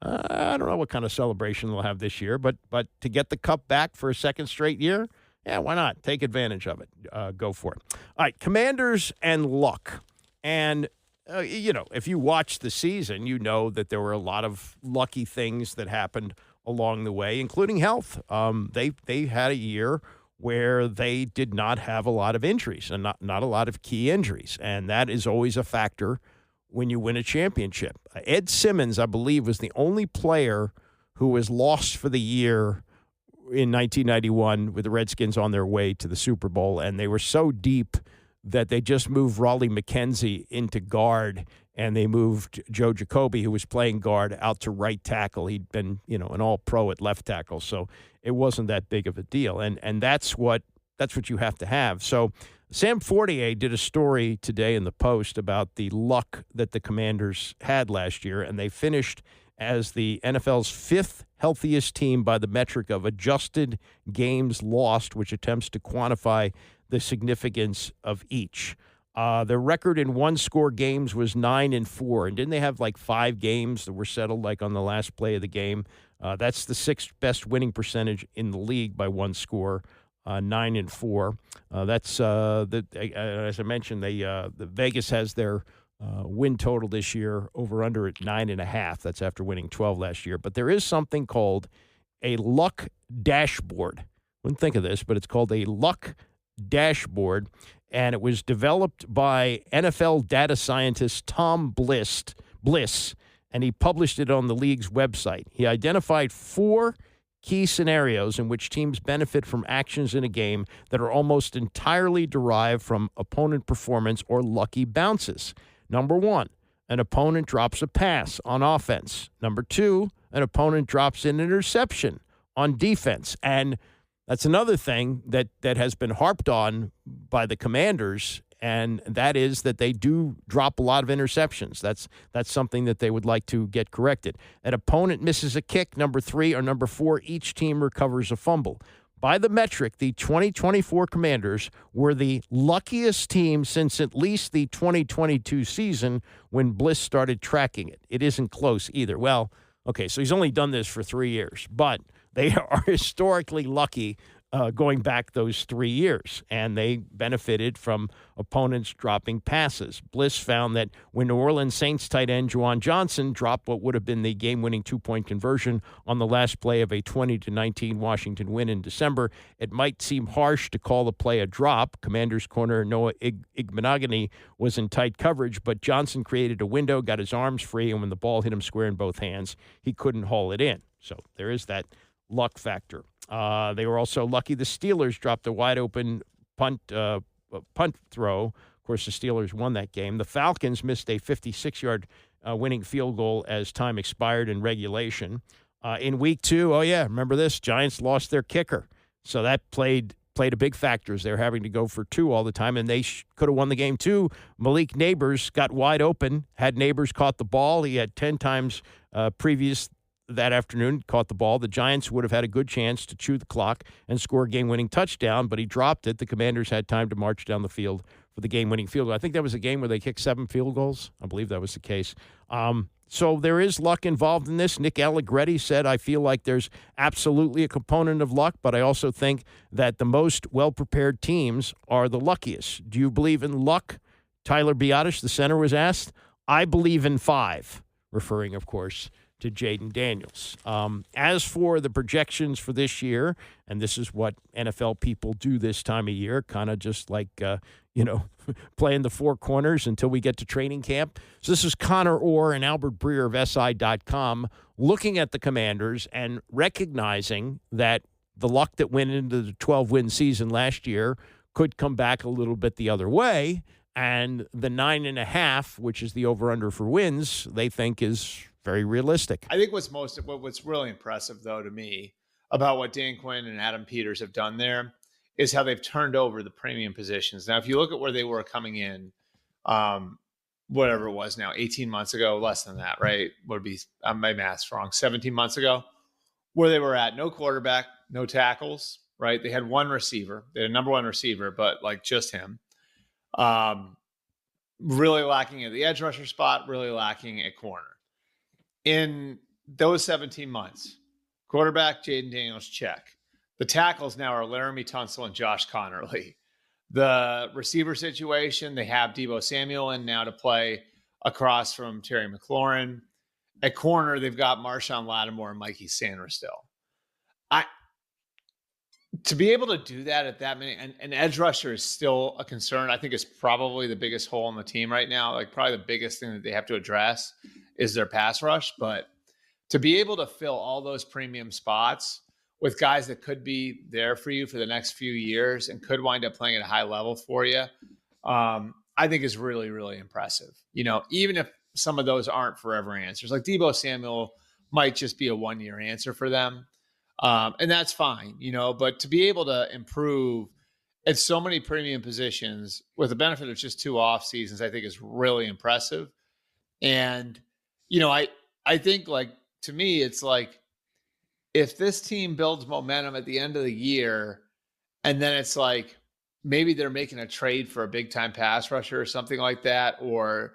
I don't know what kind of celebration they'll have this year, but to get the cup back for a second straight year, yeah, why not? Take advantage of it. Go for it. All right, Commanders and luck. And, if you watch the season, you know that there were a lot of lucky things that happened along the way, including health. They had a year where they did not have a lot of injuries and not a lot of key injuries, and that is always a factor when you win a championship. Ed Simmons, I believe, was the only player who was lost for the year in 1991 with the Redskins on their way to the Super Bowl, and they were so deep that they just moved Raleigh McKenzie into guard, and they moved Joe Jacoby, who was playing guard, out to right tackle. He'd been, an all-pro at left tackle, so it wasn't that big of a deal, and that's what you have to have. So Sam Fortier did a story today in the Post about the luck that the Commanders had last year, and they finished as the NFL's 5th healthiest team by the metric of adjusted games lost, which attempts to quantify the significance of each. Their record in one-score games was 9-4, and didn't they have 5 games that were settled on the last play of the game? That's the 6th best winning percentage in the league by one score. 9-4. That's as I mentioned, the Vegas has their win total this year over under at 9.5. That's after winning 12 last year. But there is something called a luck dashboard. Wouldn't think of this, but it's called a luck dashboard, and it was developed by NFL data scientist Tom Bliss, and he published it on the league's website. He identified 4 key scenarios in which teams benefit from actions in a game that are almost entirely derived from opponent performance or lucky bounces. Number 1, an opponent drops a pass on offense. Number 2, an opponent drops an interception on defense. And that's another thing that has been harped on by the Commanders, and that is that they do drop a lot of interceptions. That's something that they would like to get corrected. An opponent misses a kick, number 3, or number 4, each team recovers a fumble. By the metric, the 2024 Commanders were the luckiest team since at least the 2022 season when Bliss started tracking it. It isn't close either. Well, okay, so he's only done this for 3 years, but they are historically lucky going back those 3 years, and they benefited from opponents dropping passes. Bliss found that when New Orleans Saints tight end Juwan Johnson dropped what would have been the game-winning two-point conversion on the last play of a 20-19 Washington win in December, it might seem harsh to call the play a drop. Commanders corner Noah Igbenogany was in tight coverage, but Johnson created a window, got his arms free, and when the ball hit him square in both hands, he couldn't haul it in. So there is that luck factor. They were also lucky the Steelers dropped a wide-open punt throw. Of course, the Steelers won that game. The Falcons missed a 56-yard winning field goal as time expired in regulation. In week 2, remember this? Giants lost their kicker. So that played a big factor as they were having to go for 2 all the time, and they could have won the game too. Malik Neighbors got wide open. Had Neighbors caught the ball, he had 10 times previous that afternoon, caught the ball. The Giants would have had a good chance to chew the clock and score a game-winning touchdown, but he dropped it. The Commanders had time to march down the field for the game-winning field goal. I think that was a game where they kicked 7 field goals. I believe that was the case. So there is luck involved in this. Nick Allegretti said, I feel like there's absolutely a component of luck, but I also think that the most well-prepared teams are the luckiest. Do you believe in luck? Tyler Biotish, the center, was asked. I believe in 5, referring, of course, to Jaden Daniels. As for the projections for this year, and this is what NFL people do this time of year, kind of just like, playing the 4 corners until we get to training camp. So this is Connor Orr and Albert Breer of SI.com looking at the Commanders and recognizing that the luck that went into the 12-win season last year could come back a little bit the other way, and the 9.5, which is the over-under for wins, they think is very realistic. I think what's really impressive, though, to me about what Dan Quinn and Adam Peters have done there is how they've turned over the premium positions. Now, if you look at where they were coming in, whatever it was now, 18 months ago, less than that, right? Would be, my math's wrong, 17 months ago, where they were at, no quarterback, no tackles, right? They had one receiver. They had a number 1 receiver, but like just him. Really lacking at the edge rusher spot, really lacking at corner. In those 17 months, quarterback Jaden Daniels, check. The tackles now are Laramie Tunsil and Josh Connerly. The receiver situation, they have Deebo Samuel in now to play across from Terry McLaurin. At corner, they've got Marshawn Lattimore and Mikey Sanders still. To be able to do that at that many, and edge rusher is still a concern. I think it's probably the biggest hole in the team right now. Like probably the biggest thing that they have to address is their pass rush. But to be able to fill all those premium spots with guys that could be there for you for the next few years and could wind up playing at a high level for you, I think is really, really impressive. Even if some of those aren't forever answers, like Deebo Samuel might just be a 1-year answer for them. And that's fine, but to be able to improve at so many premium positions with the benefit of just 2 off seasons, I think is really impressive. And, I think to me, it's like, if this team builds momentum at the end of the year, and then it's like, maybe they're making a trade for a big time pass rusher or something like that, or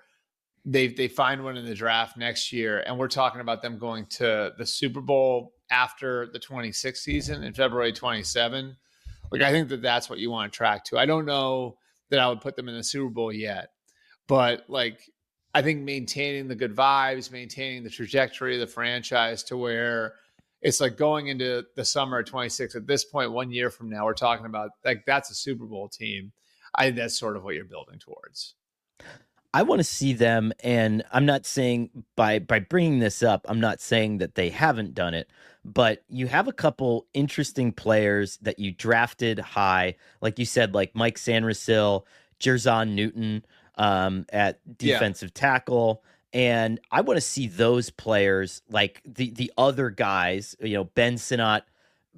they find one in the draft next year, and we're talking about them going to the Super Bowl after the 26th season in February 27. I think that's what you want to track to. I don't know that I would put them in the Super Bowl yet, but I think maintaining the good vibes, maintaining the trajectory of the franchise to where it's like going into the summer of 26. At this point, 1 year from now, we're talking about that's a Super Bowl team. I think that's sort of what you're building towards. I want to see them, and I'm not saying by bringing this up, I'm not saying that they haven't done it, but you have a couple interesting players that you drafted high, like you said, like Mike Sanderson, Jerzon Newton at defensive tackle. And I want to see those players, like the other guys, Ben Sinnott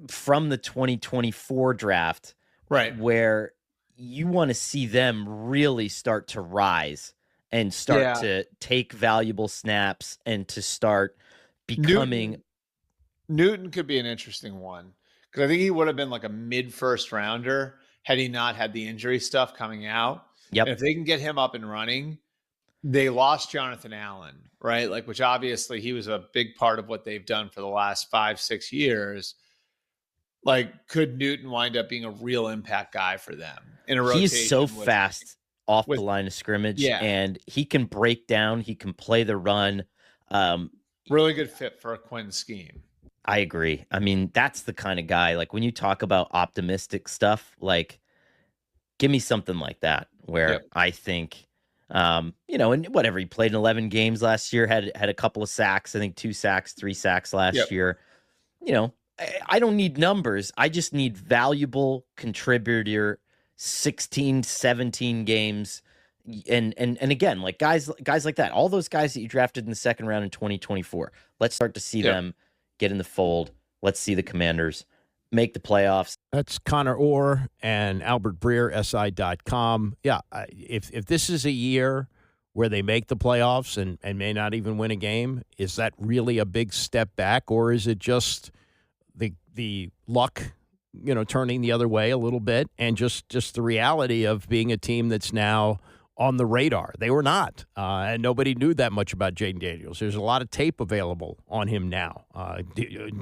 from the 2024 draft, right? Where you want to see them really start to rise and start to take valuable snaps and to start becoming. Newton could be an interesting one because I think he would have been like a mid-first rounder had he not had the injury stuff coming out. Yep. And if they can get him up and running, they lost Jonathan Allen, right? Like, which obviously he was a big part of what they've done for the last 5-6 years. Like, could Newton wind up being a real impact guy for them in a rotation? He's so fast off the line of scrimmage, and he can break down. He can play the run. Really good fit for a Quinn scheme. I agree. I mean, that's the kind of guy, like when you talk about optimistic stuff, like give me something like that where I think, and whatever, he played in 11 games last year, had a couple of sacks, I think 2 sacks, 3 sacks last year. I don't need numbers. I just need valuable contributor, 16, 17 games. And again, like guys like that, all those guys that you drafted in the second round in 2024, let's start to see them get in the fold. Let's see the Commanders make the playoffs. That's Connor Orr and Albert Breer, SI.com. Yeah, if this is a year where they make the playoffs and may not even win a game, is that really a big step back, or is it just the luck, turning the other way a little bit, and just the reality of being a team that's now on the radar? They were not, and nobody knew that much about Jaden Daniels. There's a lot of tape available on him now.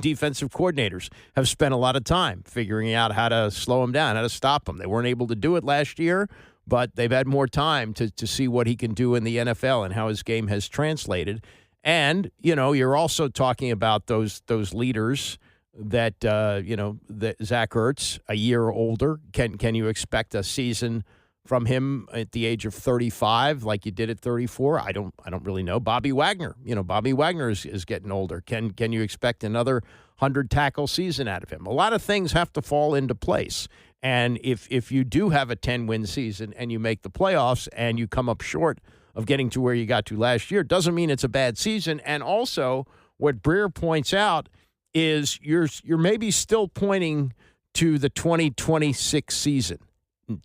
Defensive coordinators have spent a lot of time figuring out how to slow him down, how to stop him. They weren't able to do it last year, but they've had more time to see what he can do in the NFL and how his game has translated. And, you're also talking about those leaders that, that Zach Ertz, a year older. Can you expect a season from him at the age of 35 like you did at 34? I don't really know. Bobby Wagner, Bobby Wagner is getting older. Can you expect another 100-tackle season out of him? A lot of things have to fall into place. And if you do have a 10-win season and you make the playoffs and you come up short of getting to where you got to last year, doesn't mean it's a bad season. And also, what Breer points out is you're maybe still pointing to the 2026 season.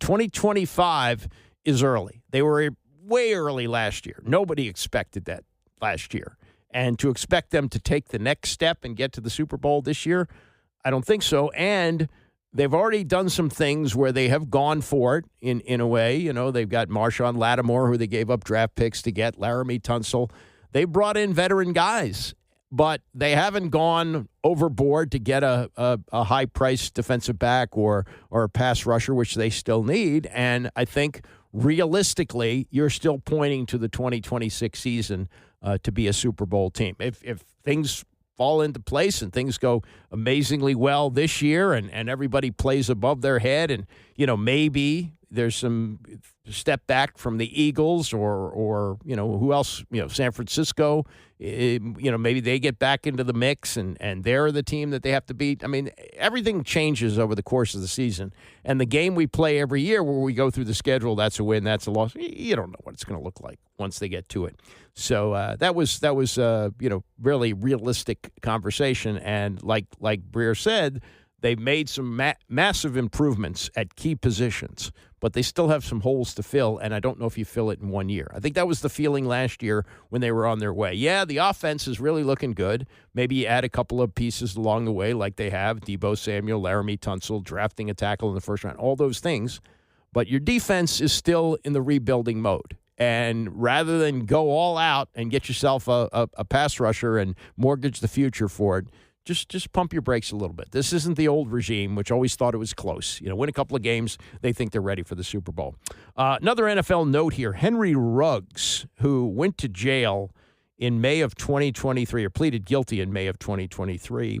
2025 is early. They were way early last year. Nobody expected that last year. And to expect them to take the next step and get to the Super Bowl this year, I don't think so. And they've already done some things where they have gone for it in a way. They've got Marshawn Lattimore, who they gave up draft picks to get, Laramie Tunsil. They brought in veteran guys, but they haven't gone overboard to get a high-priced defensive back or a pass rusher, which they still need. And I think realistically, you're still pointing to the 2026 season to be a Super Bowl team. If things fall into place and things go amazingly well this year and everybody plays above their head and, maybe there's some step back from the Eagles or who else, San Francisco, maybe they get back into the mix and they're the team that they have to beat. I mean, everything changes over the course of the season. And the game we play every year where we go through the schedule, that's a win, that's a loss. You don't know what it's going to look like once they get to it. So that was really realistic conversation. And like Breer said, they've made some massive improvements at key positions, but they still have some holes to fill, and I don't know if you fill it in 1 year. I think that was the feeling last year when they were on their way. Yeah, the offense is really looking good. Maybe you add a couple of pieces along the way like they have, Deebo Samuel, Laramie Tunsil, drafting a tackle in the first round, all those things. But your defense is still in the rebuilding mode. And rather than go all out and get yourself a pass rusher and mortgage the future for it, just pump your brakes a little bit. This isn't the old regime, which always thought it was close. Win a couple of games, they think they're ready for the Super Bowl. Another NFL note here. Henry Ruggs, who went to jail in May of 2023, or pleaded guilty in May of 2023.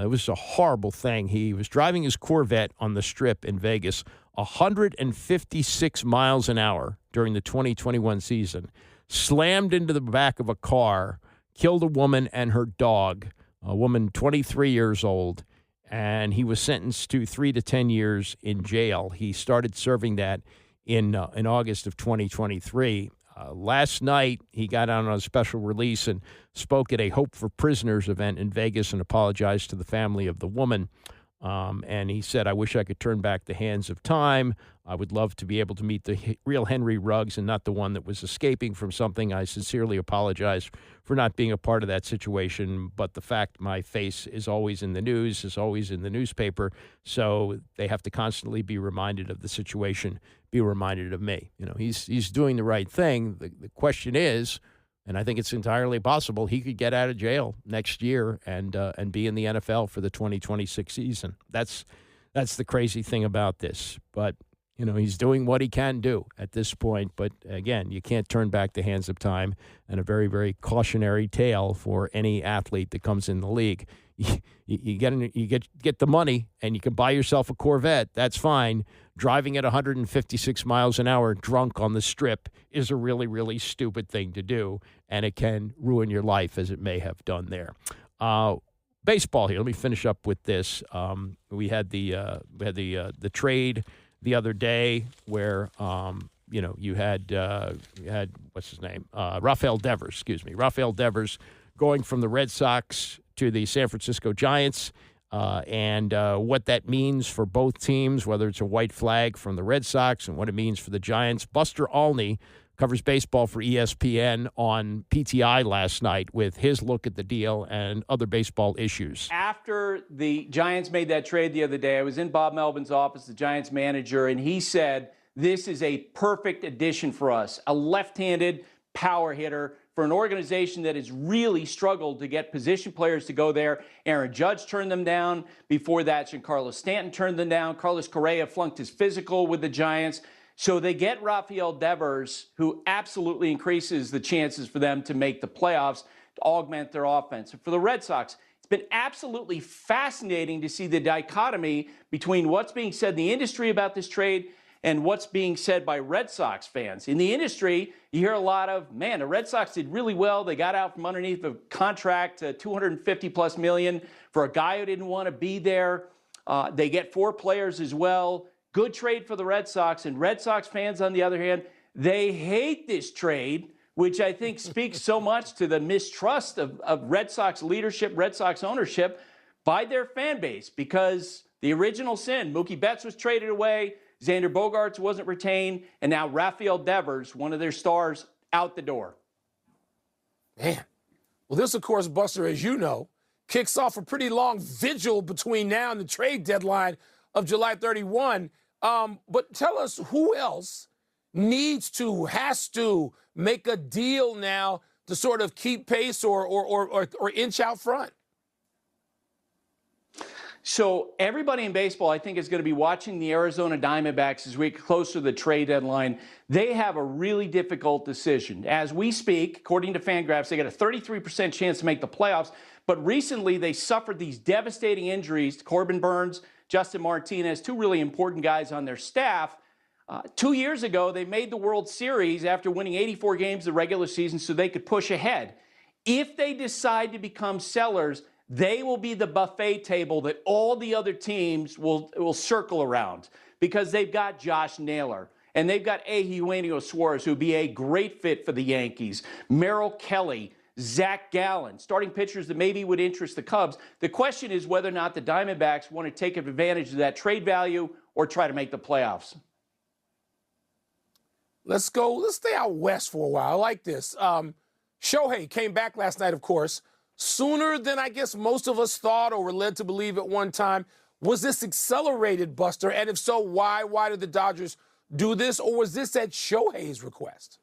It was a horrible thing. He was driving his Corvette on the Strip in Vegas 156 miles an hour during the 2021 season, slammed into the back of a car, killed a woman and her dog, a woman 23 years old, and he was sentenced to 3 to 10 years in jail. He started serving that in August of 2023. Last night, he got out on a special release and spoke at a Hope for Prisoners event in Vegas and apologized to the family of the woman. And he said, "I wish I could turn back the hands of time. I would love to be able to meet the real Henry Ruggs and not the one that was escaping from something. I sincerely apologize for not being a part of that situation, but the fact my face is always in the news, is always in the newspaper, so they have to constantly be reminded of the situation, be reminded of me." You know, he's doing the right thing. The question is, and I think it's entirely possible, he could get out of jail next year and be in the NFL for the 2026 season. That's the crazy thing about this. But, you know, he's doing what he can do at this point. But, again, you can't turn back the hands of time, and a very, very cautionary tale for any athlete that comes in the league. You get the money and you can buy yourself a Corvette. That's fine. Driving at 156 miles an hour drunk on the strip is a really, really stupid thing to do, and it can ruin your life as it may have done there. Baseball here. Let me finish up with this. We had the trade the other day where you had what's his name, Rafael Devers. Rafael Devers going from the Red Sox to the San Francisco Giants, and what that means for both teams, whether it's a white flag from the Red Sox and what it means for the Giants. Buster Olney covers baseball for ESPN on PTI last night with his look at the deal and other baseball issues. After the Giants made that trade the other day, I was in Bob Melvin's office, the Giants manager, and he said, "This is a perfect addition for us, a left-handed power hitter for an organization that has really struggled to get position players to go there." Aaron Judge turned them down. Before that, Giancarlo Stanton turned them down. Carlos Correa flunked his physical with the Giants. So they get Rafael Devers, who absolutely increases the chances for them to make the playoffs, to augment their offense. And for the Red Sox, it's been absolutely fascinating to see the dichotomy between what's being said in the industry about this trade and what's being said by Red Sox fans. In the industry, you hear a lot of, man, the Red Sox did really well. They got out from underneath a contract, $250+ million for a guy who didn't want to be there. They get 4 players as well. Good trade for the Red Sox. And Red Sox fans, on the other hand, they hate this trade, which I think speaks so much to the mistrust of Red Sox leadership, Red Sox ownership by their fan base, because the original sin, Mookie Betts was traded away, Xander Bogaerts wasn't retained, and now Rafael Devers, one of their stars, out the door. Man. Well, this, of course, Buster, as you know, kicks off a pretty long vigil between now and the trade deadline of July 31. But tell us who else has to make a deal now to sort of keep pace or inch out front. So everybody in baseball, I think, is going to be watching the Arizona Diamondbacks as we get closer to the trade deadline. They have a really difficult decision. As we speak, according to Fangraphs, they got a 33% chance to make the playoffs. But recently, they suffered these devastating injuries to Corbin Burns, Justin Martinez, 2 really important guys on their staff. 2 years ago, they made the World Series after winning 84 games the regular season so they could push ahead. If they decide to become sellers, they will be the buffet table that all the other teams will circle around, because they've got Josh Naylor and they've got Eugenio Suarez, who would be a great fit for the Yankees, Merrill Kelly, Zach Gallen, starting pitchers that maybe would interest the Cubs. The question is whether or not the Diamondbacks want to take advantage of that trade value or try to make the playoffs. Let's stay out west for a while. I like this. Shohei came back last night, of course, sooner than I guess most of us thought or were led to believe at one time. Was this accelerated, Buster? And if so, why? Why did the Dodgers do this? Or was this at Shohei's request?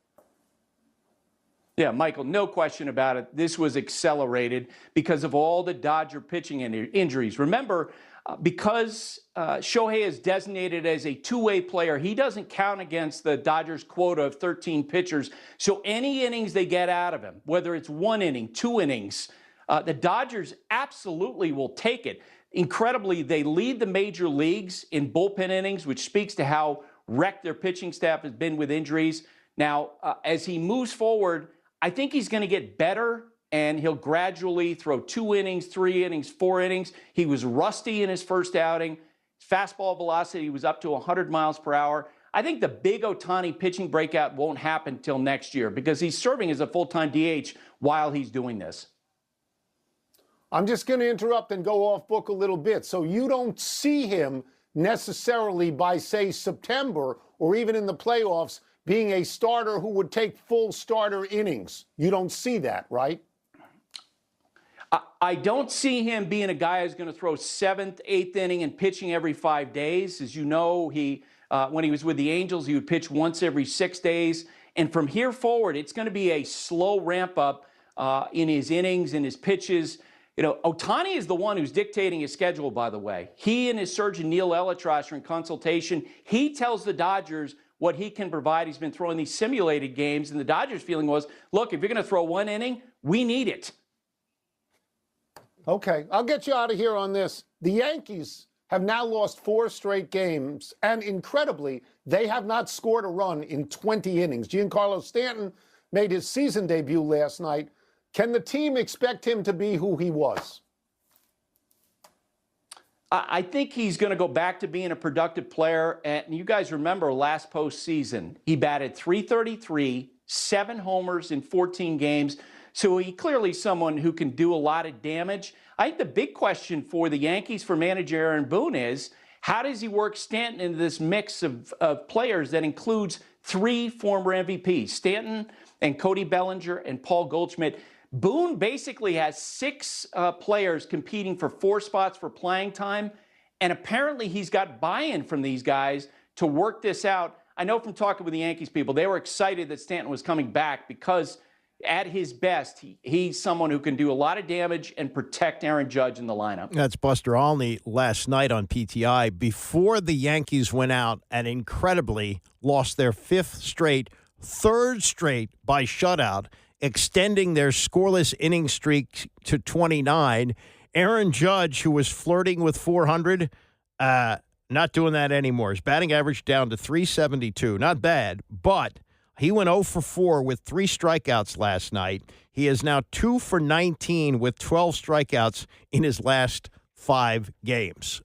Yeah, Michael, no question about it. This was accelerated because of all the Dodger pitching injuries. Remember, because Shohei is designated as a two-way player, he doesn't count against the Dodgers' quota of 13 pitchers. So any innings they get out of him, whether it's 1 inning, 2 innings, the Dodgers absolutely will take it. Incredibly, they lead the major leagues in bullpen innings, which speaks to how wrecked their pitching staff has been with injuries. Now, as he moves forward, I think he's going to get better, and he'll gradually throw 2 innings, 3 innings, 4 innings. He was rusty in his first outing. Fastball velocity was up to 100 miles per hour. I think the big Ohtani pitching breakout won't happen until next year because he's serving as a full-time DH while he's doing this. I'm just going to interrupt and go off book a little bit. So you don't see him necessarily by, say, September or even in the playoffs being a starter who would take full starter innings. You don't see that, right? I don't see him being a guy who's going to throw 7th, 8th inning and pitching every 5 days. As you know, when he was with the Angels, he would pitch once every 6 days. And from here forward, it's going to be a slow ramp up in his innings, in his pitches. You know, Ohtani is the one who's dictating his schedule, by the way. He and his surgeon, Neil Elitrash, are in consultation. He tells the Dodgers what he can provide. He's been throwing these simulated games, and the Dodgers' feeling was, look, if you're going to throw 1 inning, we need it. Okay, I'll get you out of here on this. The Yankees have now lost 4 straight games, and incredibly, they have not scored a run in 20 innings. Giancarlo Stanton made his season debut last night. Can the team expect him to be who he was? I think he's going to go back to being a productive player. And you guys remember last postseason, he batted .333, 7 homers in 14 games. So he clearly someone who can do a lot of damage. I think the big question for the Yankees, for manager Aaron Boone, is how does he work Stanton into this mix of players that includes 3 former MVPs, Stanton and Cody Bellinger and Paul Goldschmidt. Boone basically has 6 players competing for 4 spots for playing time, and apparently he's got buy-in from these guys to work this out. I know from talking with the Yankees people, they were excited that Stanton was coming back because at his best, he's someone who can do a lot of damage and protect Aaron Judge in the lineup. That's Buster Olney last night on PTI before the Yankees went out and incredibly lost their 5th straight, 3rd straight by shutout, extending their scoreless inning streak to 29. Aaron Judge, who was flirting with 400, not doing that anymore. His batting average down to 372. Not bad, but he went 0 for 4 with 3 strikeouts last night. He is now 2 for 19 with 12 strikeouts in his last 5 games.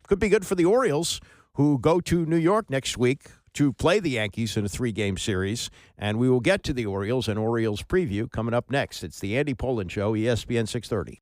Could be good for the Orioles, who go to New York next week to play the Yankees in a 3-game series. And we will get to the Orioles and Orioles preview coming up next. It's the Andy Pollin Show, ESPN 630.